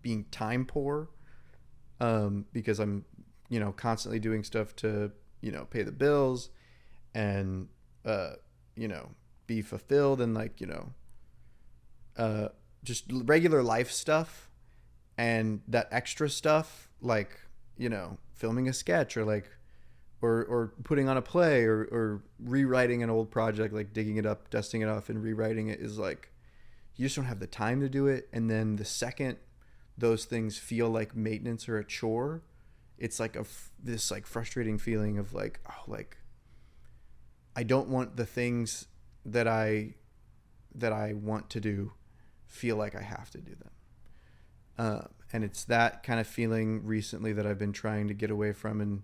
being time poor, because I'm, constantly doing stuff to, pay the bills and, be fulfilled and like, just regular life stuff, and that extra stuff, like, filming a sketch or like, or putting on a play or rewriting an old project, like digging it up, dusting it off and rewriting it, is like, you just don't have the time to do it. And then the second those things feel like maintenance or a chore, it's like this like frustrating feeling of like, oh, like I don't want the things that I want to do feel like I have to do them. And it's that kind of feeling recently that I've been trying to get away from and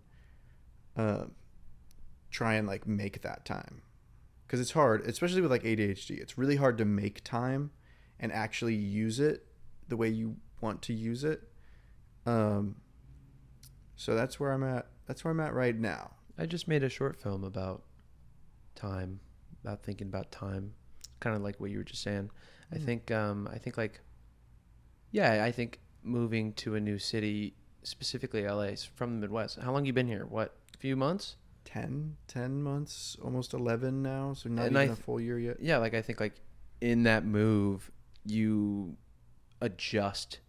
try and like make that time. Because it's hard, especially with like ADHD. It's really hard to make time and actually use it the way you want to use it. So that's where I'm at. That's where I'm at right now. I just made a short film about time, about thinking about time, kind of like what you were just saying. I think moving to a new city, specifically LA, from the Midwest. How long you been here? What, a few months? 10 months, almost 11 now. So not even a full year yet. Yeah. Like, I think like in that move, you adjust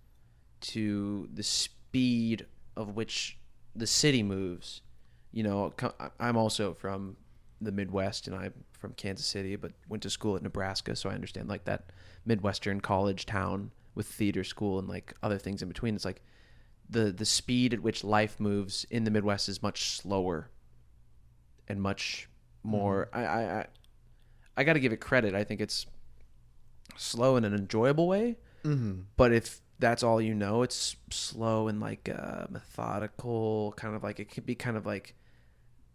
to the speed of which the city moves. I'm also from the Midwest, and I'm from Kansas City, but went to school at Nebraska, so I understand like that midwestern college town with theater school and like other things in between. It's like the speed at which life moves in the Midwest is much slower and much more. I got to give it credit. I think it's slow in an enjoyable way. Mm-hmm. But if that's all it's slow and like methodical, kind of like, it could be kind of like,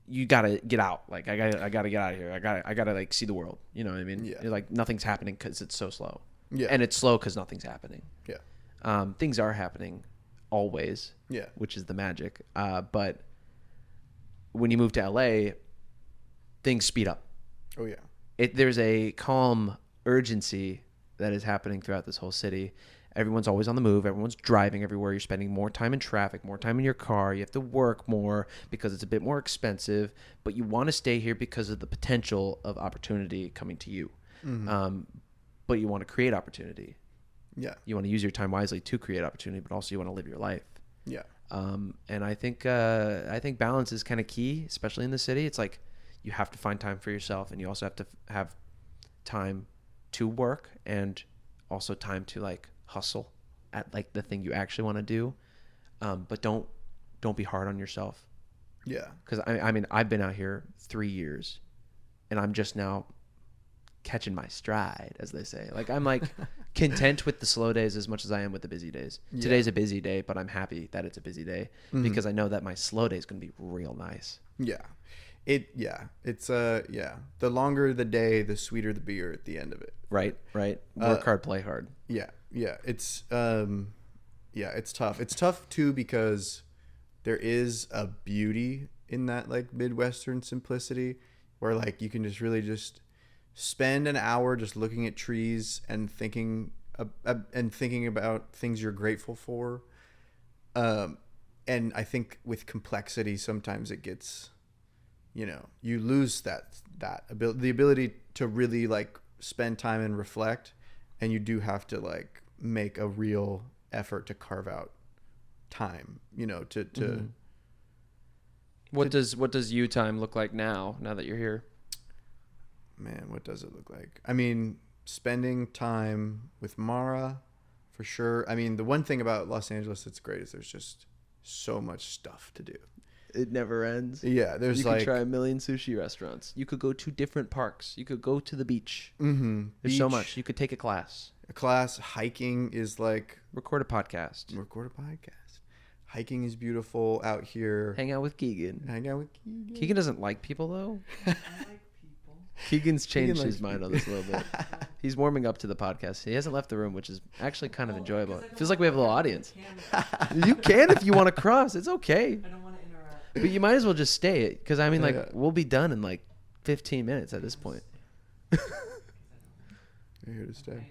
you gotta get out. Like I gotta get out of here. I gotta like see the world. You know what I mean? Yeah. Like nothing's happening because it's so slow. Yeah. And it's slow because nothing's happening. Yeah. Things are happening always. Yeah. Which is the magic. But when you move to LA, things speed up. Oh yeah. There's a calm urgency that is happening throughout this whole city. Everyone's always on the move. Everyone's driving everywhere. You're spending more time in traffic, more time in your car. You have to work more because it's a bit more expensive, but you want to stay here because of the potential of opportunity coming to you. Mm-hmm. But you want to create opportunity. Yeah. You want to use your time wisely to create opportunity, but also you want to live your life. Yeah. And I think balance is kind of key, especially in the city. It's like you have to find time for yourself, and you also have to have time to work and also time to like hustle at like the thing you actually want to do, but don't be hard on yourself. Yeah, because I mean I've been out here 3 years, and I'm just now catching my stride, as they say. Like I'm like content with the slow days as much as I am with the busy days. Yeah. Today's a busy day, but I'm happy that it's a busy day because I know that my slow day is going to be real nice. Yeah. It's the longer the day, the sweeter the beer at the end of it. Right. Work hard, play hard. Yeah. It's it's tough. It's tough too because there is a beauty in that like midwestern simplicity where like you can just really just spend an hour just looking at trees and thinking about things you're grateful for. And I think with complexity sometimes it gets, you lose that ability, the ability to really like spend time and reflect, and you do have to like make a real effort to carve out time, to What does you time look like now that you're here? Man, what does it look like? I mean, spending time with Mara, for sure. I mean, the one thing about Los Angeles that's great is there's just so much stuff to do. It never ends. Yeah, you could try a million sushi restaurants. You could go to different parks. You could go to the beach. Mm-hmm. There's so much. You could take a class. Hiking is like... Record a podcast. Hiking is beautiful out here. Hang out with Keegan. Keegan doesn't like people, though. I like people. Keegan's changed his mind on this a little bit. He's warming up to the podcast. He hasn't left the room, which is actually kind of enjoyable. It feels like we have a little audience. You can if you want to cross. It's okay. I don't want to interrupt. But you might as well just stay, because I mean, we'll be done in like 15 minutes at this point. You're here to stay.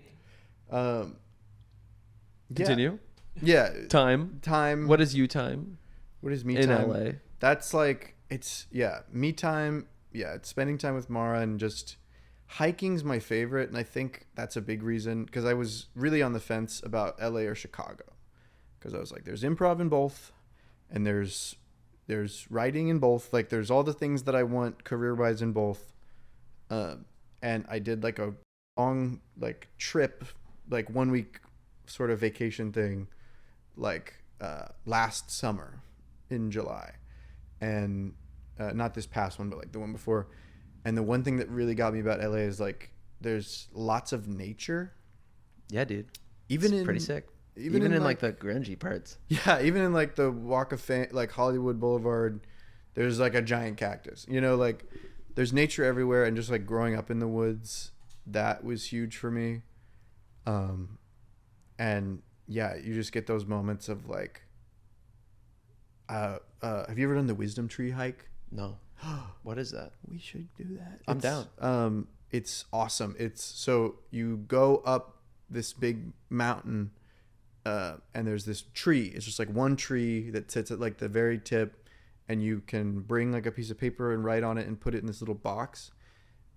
Yeah. Continue. Yeah. Time. Time. What is you time What is me in time? LA? That's like, it's, yeah, me time. Yeah, it's spending time with Mara, and just hiking's my favorite. And I think that's a big reason, because I was really on the fence about LA or Chicago, because I was like, there's improv in both, and there's writing in both. Like, there's all the things that I want career-wise in both. And I did like a long like trip, like 1 week sort of vacation thing, like last summer in July, and not this past one, but like the one before. And the one thing that really got me about LA is like there's lots of nature. Yeah, dude. Even It's in pretty sick. Even in in like the grungy parts. yeah, even in like the Walk of Fame, like Hollywood Boulevard, there's like a giant cactus. You know, like there's nature everywhere, and just like growing up in the woods, that was huge for me. And yeah, you just get those moments of like, have you ever done the Wisdom Tree hike? No. What is that? We should do that. I'm down. It's awesome. It's so you go up this big mountain, and there's this tree. It's just like one tree that sits at like the very tip, and you can bring like a piece of paper and write on it and put it in this little box.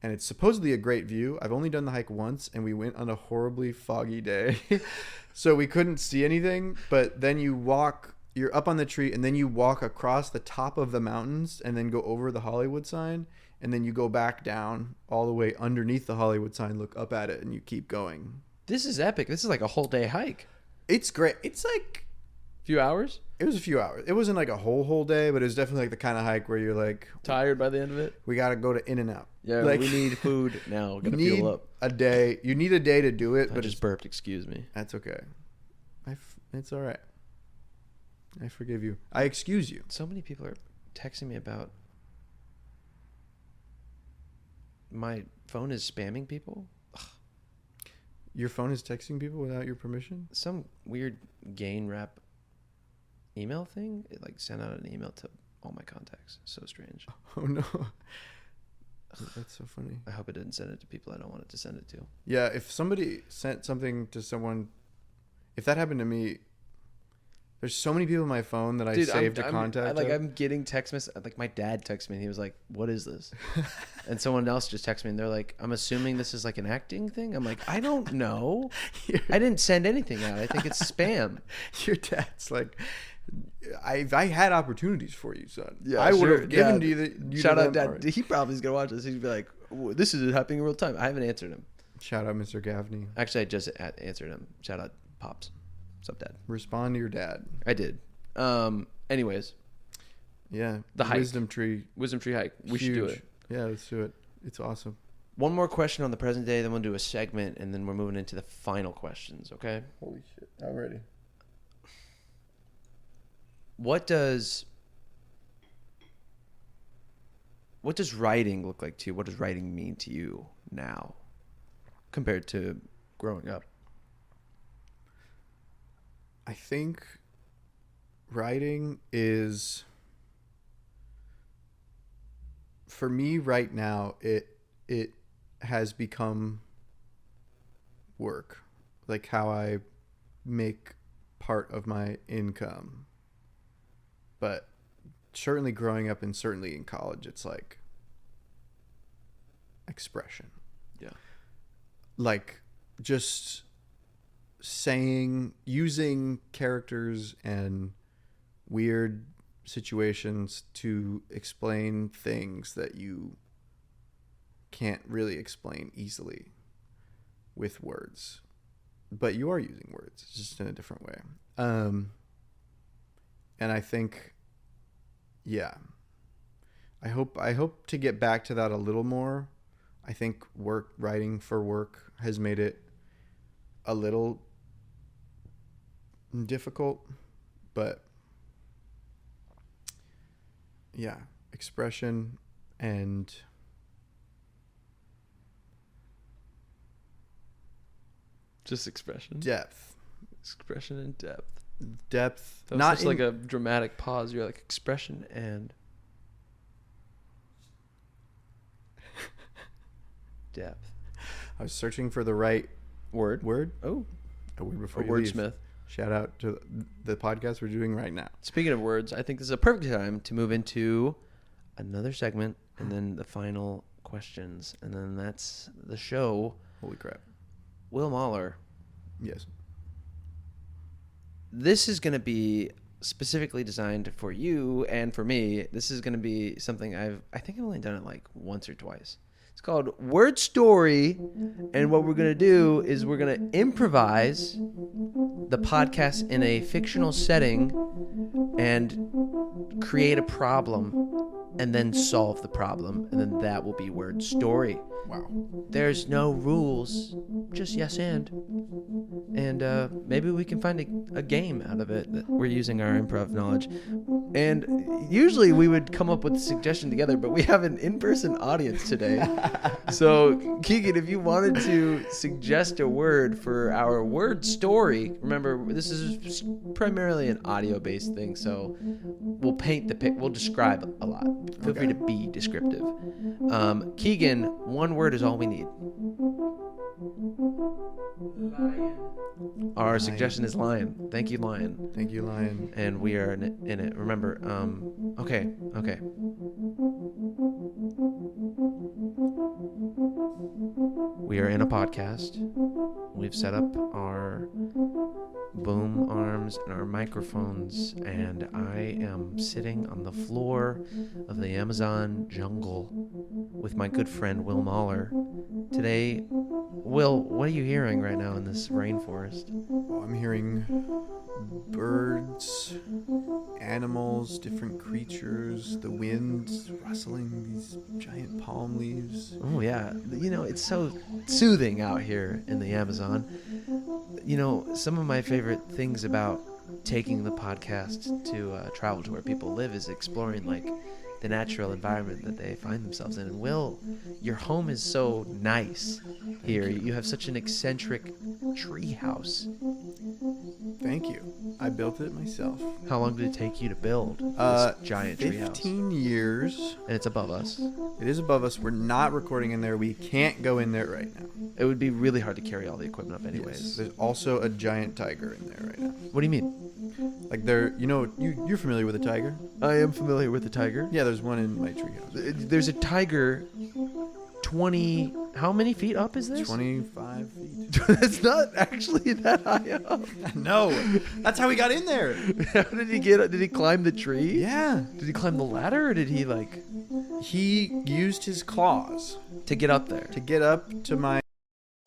And it's supposedly a great view. I've only done the hike once, and we went on a horribly foggy day, so we couldn't see anything. But then you're up on the tree, and then you walk across the top of the mountains, and then go over the Hollywood sign, and then you go back down all the way underneath the Hollywood sign, look up at it, and you keep going. This is epic. This is like a whole day hike. It's great. It's like Few hours? it was a few hours. It wasn't like a whole day, but it was definitely like the kind of hike where you're like, Tired by the end of it? we got to go to In-N-Out. Yeah, like, we need food now. Gotta need fuel up. a day. You need a day to do it, I but just burped. Excuse me. that's okay. It's all right. I forgive you. I excuse you. So many people are texting me about my phone is spamming people. Your phone is texting people without your permission? Some weird gain wrap email thing. It like sent out an email to all my contacts. So strange. Oh no. That's so funny. I hope it didn't send it to people I don't want it to send it to. Yeah, if somebody sent something to someone, if that happened to me, there's so many people on my phone that I saved to contact. I'm getting text messages. Like my dad texted me and he was like, "What is this?" And someone else just texted me and they're like, "I'm assuming this is like an acting thing." I'm like, "I don't know. I didn't send anything out. I think it's spam." Your dad's like, I had opportunities for you, son. Yeah, I would sure, have given Dad. you the. Shout out, them. Dad. He probably is gonna watch this. He'd be like, "This is happening in real time." I haven't answered him. Shout out, Mr. Gaffney. Actually, I just answered him. Shout out, Pops. What's up, Dad? Respond to your dad. I did. Anyways, Yeah. The hike. Wisdom Tree hike. We should do huge. it. Yeah, let's do it. It's awesome. One more question on the present day, then we'll do a segment, and then we're moving into the final questions. Okay. Holy shit! I'm ready. What does writing look like to you? What does writing mean to you now compared to growing up? I think writing is, for me right now, it has become work, like how I make part of my income. But certainly growing up and certainly in college, it's like expression. Yeah. Like just using characters and weird situations to explain things that you can't really explain easily with words, but you are using words just in a different way. And I think, yeah, I hope to get back to that a little more. I think writing for work has made it a little difficult, but yeah, expression and Just expression. depth. Expression and depth. Depth. That was Not just like a dramatic pause. You're like expression and depth. I was searching for the right Word. Oh, A word before a you leave. wordsmith. Shout out to the podcast we're doing right now. Speaking of words, I think this is a perfect time to move into another segment and then the final questions. And then that's the show. Holy crap. Will Mahler. Yes. This is going to be specifically designed for you and for me. This is going to be something I think I've only done it like once or twice. It's called Word Story, and what we're going to do is we're going to improvise the podcast in a fictional setting and create a problem and then solve the problem, and then that will be Word Story. Wow. There's no rules, just yes and maybe we can find a game out of it that we're using our improv knowledge. And usually we would come up with a suggestion together, but we have an in-person audience today. So Keegan, if you wanted to suggest a word for our Word Story, remember this is primarily an audio-based thing, so we'll paint the pic, we'll describe a lot. Feel free to be descriptive. Keegan, one word is all we need. Lion. Our suggestion is lion. Thank you, lion. Thank you, Lion. And we are in it. Remember, okay. We are in a podcast. We've set up our boom arms and our microphones, and I am sitting on the floor of the Amazon jungle with my good friend Will Mahler. Today, Will, what are you hearing right now in this rainforest? Oh, I'm hearing birds, animals, different creatures, the wind rustling these giant palm leaves. Oh yeah, it's so soothing out here in the Amazon. Some of my favorite things about taking the podcast to travel to where people live is exploring like the natural environment that they find themselves in. And Will, your home is so nice here. You have such an eccentric tree house. Thank you. I built it myself. How long did it take you to build this giant tree house? 15 years. And it's above us. It is above us. We're not recording in there. We can't go in there right now. It would be really hard to carry all the equipment up anyways. Yes. There's also a giant tiger in there right now. What do you mean? Like you're familiar with a tiger? I am familiar with the tiger. Yeah, there's one in my treehouse. There's a tiger 20... How many feet up is this? 25 feet. That's not actually that high up. No, that's how he got in there. How did he get? Did he climb the tree? Yeah. Did he climb the ladder, or did he He used his claws to get up there? to get up to my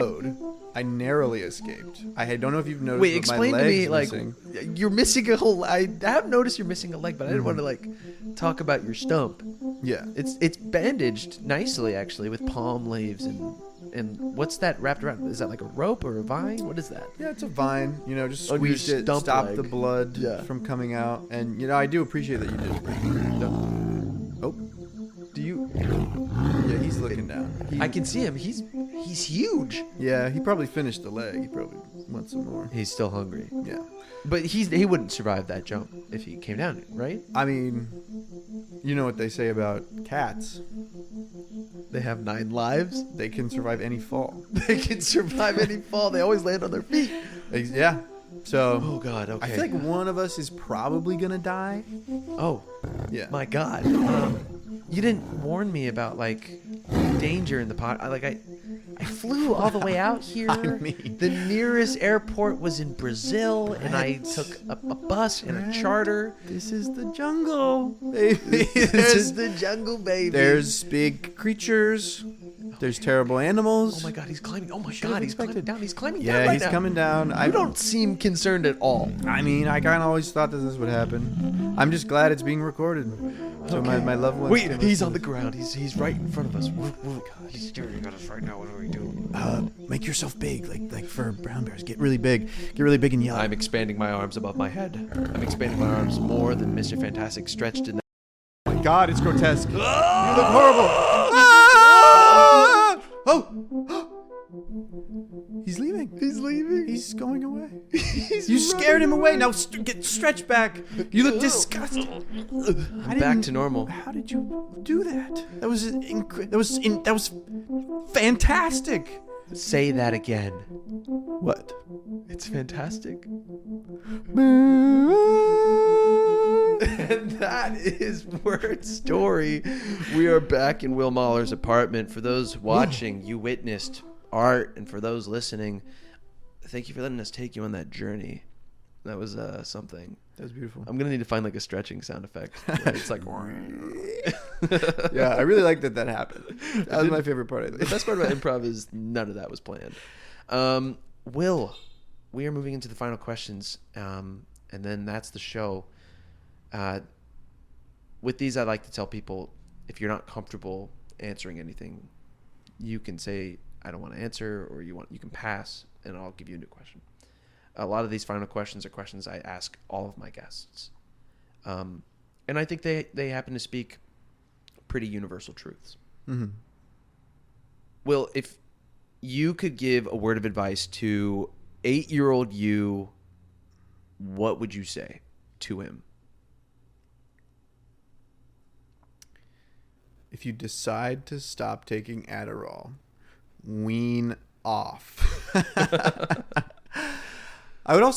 road. I narrowly escaped. I don't know if you've noticed. Wait, but explain my to me. leg's missing. You're missing a whole. I have noticed you're missing a leg, but I didn't want to talk about your stump. Yeah. It's bandaged nicely actually with palm leaves and what's that wrapped around? Is that like a rope or a vine? What is that? Yeah, it's a vine. Just On your squeezed it, stump stop leg. the blood Yeah. from coming out, and I do appreciate that you did it. Oh, Do you? yeah, he's looking down. I can see him. He's huge. Yeah, he probably finished the leg. He probably wants some more. He's still hungry. Yeah. But he wouldn't survive that jump if he came down, right? I mean, you know what they say about cats? They have 9 lives. They can survive any fall. They can survive any fall. They always land on their feet. Yeah. So, Oh God. Okay. I feel like one of us is probably gonna die. Oh Yeah. my God. You didn't warn me about danger in the pot. I flew all the way out here. I mean- the nearest airport was in Brazil, and I took a bus and a charter. This is the jungle, baby. This is the jungle, baby. There's big creatures. There's terrible animals. Oh my God, he's climbing. Oh my Should've God, he's climbing expected. down. He's climbing down Yeah, right he's now. coming down. You don't seem concerned at all. I mean, I kind of always thought that this would happen. I'm just glad it's being recorded. So my loved ones. Wait, can he's listen. on the ground. He's right in front of us. He's staring at us right now. What do we do? Make yourself big, like for brown bears. Get really big and yell. I'm expanding my arms above my head. I'm expanding my arms more than Mr. Fantastic stretched in. Oh my God, it's grotesque. You look horrible. Ah! Oh! He's leaving. He's going away. You scared him away. Now get stretched back. You look disgusting. Back to normal. How did you do that? That was fantastic. Say that again. What? It's fantastic. And that is Word Story. We are back in Will Mahler's apartment. For those watching, you witnessed art, and for those listening, thank you for letting us take you on that journey. That was something. That was beautiful. I'm gonna need to find like a stretching sound effect. Where it's like, yeah, I really like that happened. That was my favorite part. The best part about improv is none of that was planned. Will, we are moving into the final questions, and then that's the show. With these, I like to tell people, if you're not comfortable answering anything, you can say, I don't want to answer, or you can pass, and I'll give you a new question. A lot of these final questions are questions I ask all of my guests. And I think they happen to speak pretty universal truths. Mm-hmm. Will, if you could give a word of advice to 8-year-old you, what would you say to him? If you decide to stop taking Adderall, wean off. I would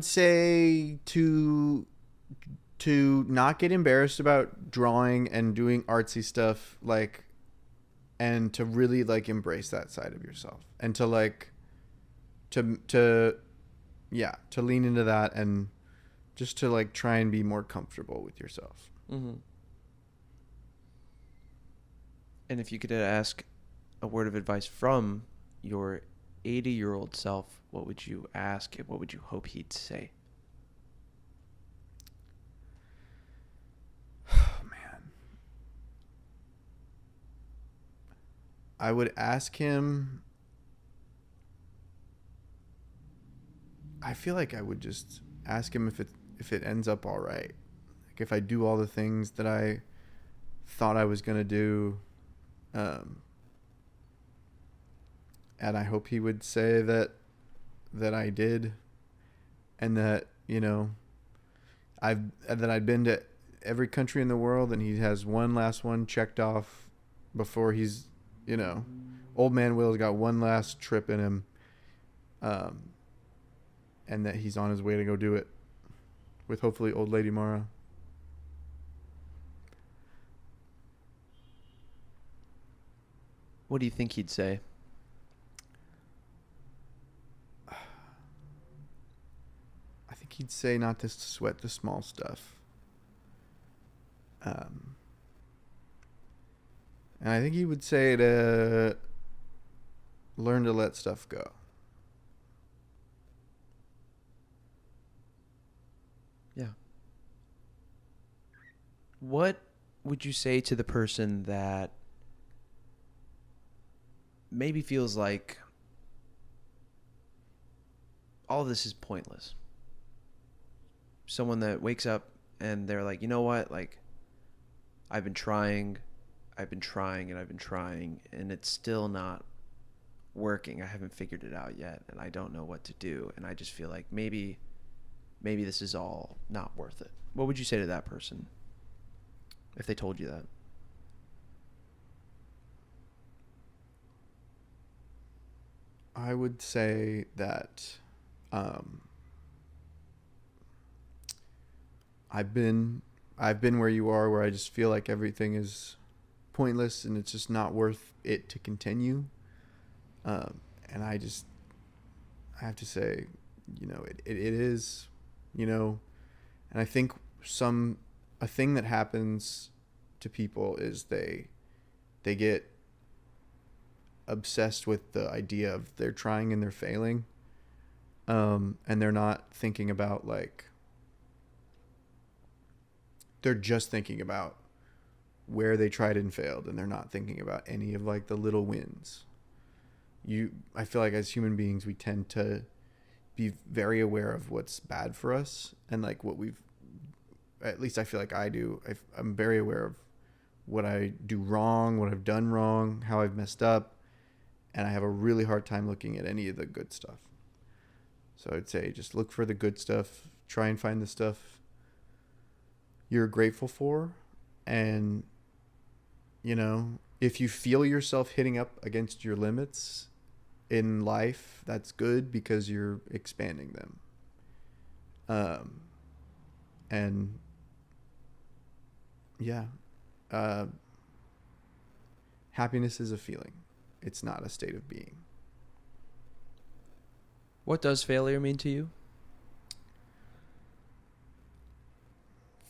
say to not get embarrassed about drawing and doing artsy stuff, like, and to really like embrace that side of yourself, and to like to lean into that, and just to like try and be more comfortable with yourself. Mm-hmm. And if you could ask a word of advice from your 80-year-old self, what would you ask and what would you hope he'd say? Oh, man. I would ask him... I feel like I would just ask him if it ends up all right. Like if I do all the things that I thought I was going to do... and I hope he would say that I did, and that, you know, I'd been to every country in the world, and he has one last one checked off before he's, you know, old man Will's got one last trip in him, and that he's on his way to go do it with hopefully old lady Mara. What do you think he'd say? I think he'd say not to sweat the small stuff. And I think he would say to learn to let stuff go. Yeah. What would you say to the person that maybe feels like all of this is pointless? Someone that wakes up and they're like, you know what? Like, I've been trying, and it's still not working. I haven't figured it out yet, and I don't know what to do. And I just feel like maybe this is all not worth it. What would you say to that person if they told you that? I would say that I've been where you are, where I just feel like everything is pointless and it's just not worth it to continue. And I have to say, you know, it is, you know, and I think a thing that happens to people is they get obsessed with the idea of they're trying and they're failing, and they're not thinking about, like, they're just thinking about where they tried and failed, and they're not thinking about any of, like, the little wins. I feel like as human beings we tend to be very aware of what's bad for us, and like at least I feel like I do. I'm very aware of what I do wrong, what I've done wrong, how I've messed up, and I have a really hard time looking at any of the good stuff. So I'd say just look for the good stuff, try and find the stuff you're grateful for, and, you know, if you feel yourself hitting up against your limits in life, that's good because you're expanding them. And yeah, happiness is a feeling. It's not a state of being. What does failure mean to you?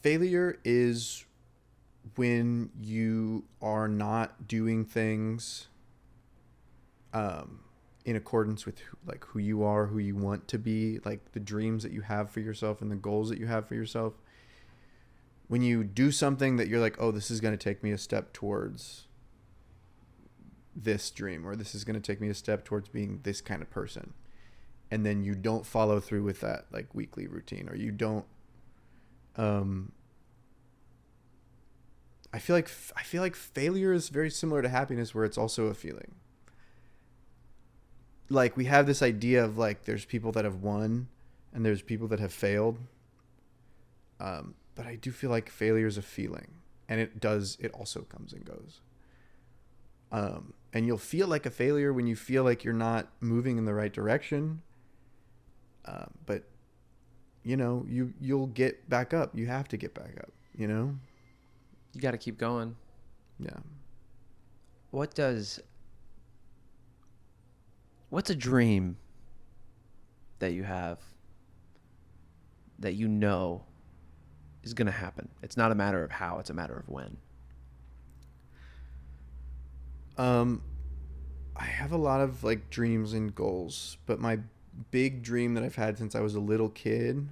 Failure is when you are not doing things in accordance with like who you are, who you want to be, like the dreams that you have for yourself and the goals that you have for yourself. When you do something that you're like, oh, this is going to take me a step towards this dream, or this is going to take me a step towards being this kind of person, and then you don't follow through with that like weekly routine, or you don't I feel like failure is very similar to happiness, where it's also a feeling. Like we have this idea of like there's people that have won and there's people that have failed, but I do feel like failure is a feeling, and it also comes and goes. And you'll feel like a failure when you feel like you're not moving in the right direction. But you know, you'll get back up. You have to get back up, you know? You got to keep going. Yeah. What's a dream that you have that you know is going to happen? It's not a matter of how, it's a matter of when. I have a lot of like dreams and goals, but my big dream that I've had since I was a little kid,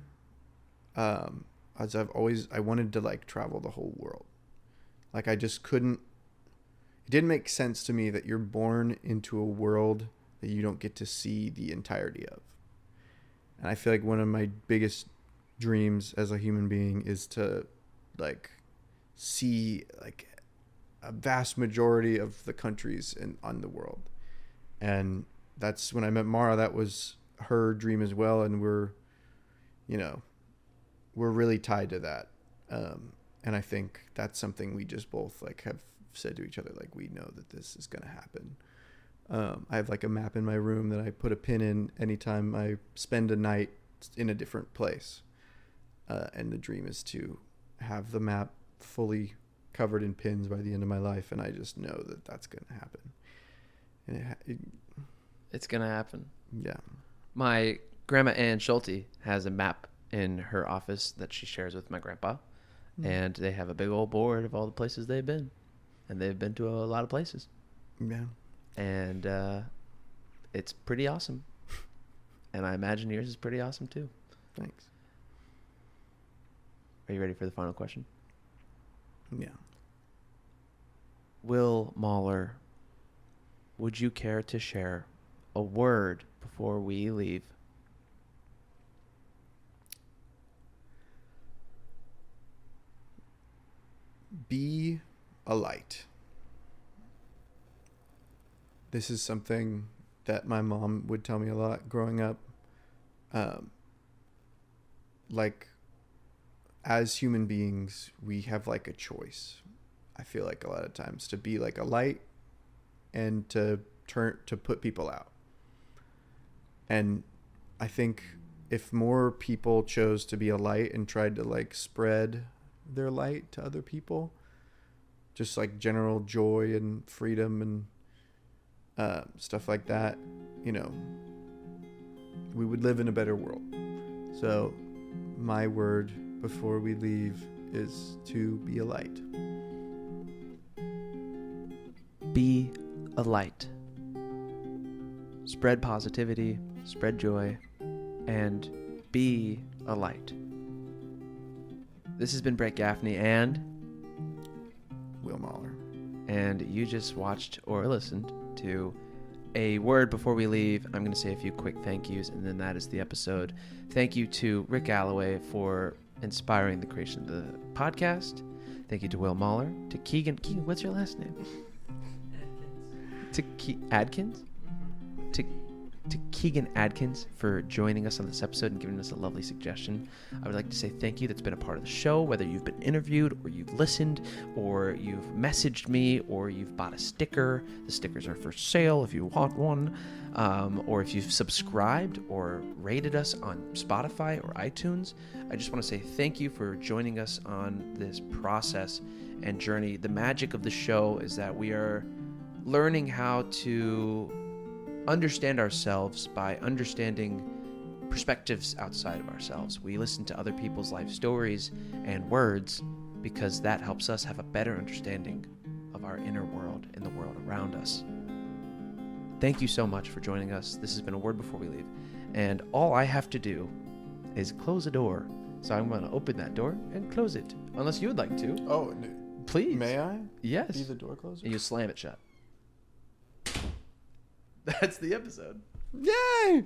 as I wanted to like travel the whole world. Like I just couldn't, it didn't make sense to me that you're born into a world that you don't get to see the entirety of. And I feel like one of my biggest dreams as a human being is to like see like a vast majority of the countries on the world. And that's when I met Mara, that was her dream as well. And we're really tied to that. And I think that's something we just both like have said to each other, like, we know that this is going to happen. I have like a map in my room that I put a pin in anytime I spend a night in a different place. And the dream is to have the map fully covered in pins by the end of my life. And I just know that that's going to happen. And it's going to happen. Yeah. My grandma Ann Schulte has a map in her office that she shares with my grandpa. And they have a big old board of all the places they've been. And they've been to a lot of places. Yeah. And it's pretty awesome. And I imagine yours is pretty awesome too. Thanks. Are you ready for the final question? Yeah. Will Mahler, would you care to share a word before we leave? Be a light. This is something that my mom would tell me a lot growing up. Like, as human beings, we have like a choice. I feel like a lot of times to be like a light and to put people out. And I think if more people chose to be a light and tried to like spread their light to other people, just like general joy and freedom and stuff like that, you know, we would live in a better world. So my word before we leave is to be a light. Be a light. Spread positivity, spread joy, and be a light. This has been Brett Gaffney and Will Mahler. And you just watched or listened to a word before we leave. I'm going to say a few quick thank yous, and then that is the episode. Thank you to Rick Galloway for inspiring the creation of the podcast. Thank you to Will Mahler. To Keegan, what's your last name? Adkins. To Adkins? To to Keegan Adkins for joining us on this episode and giving us a lovely suggestion. I would like to say thank you that's been a part of the show, whether you've been interviewed or you've listened or you've messaged me or you've bought a sticker. The stickers are for sale if you want one, or if you've subscribed or rated us on Spotify or iTunes. I just want to say thank you for joining us on this process and journey. The magic of the show is that we are learning how to understand ourselves by understanding perspectives outside of ourselves. We listen to other people's life stories and words because that helps us have a better understanding of our inner world and the world around us. Thank you so much for joining us. This has been A Word Before We Leave. And all I have to do is close a door. So I'm going to open that door and close it. Unless you would like to. Oh, Please. may I? Yes. Be the door closer? And you slam it shut. That's the episode. Yay!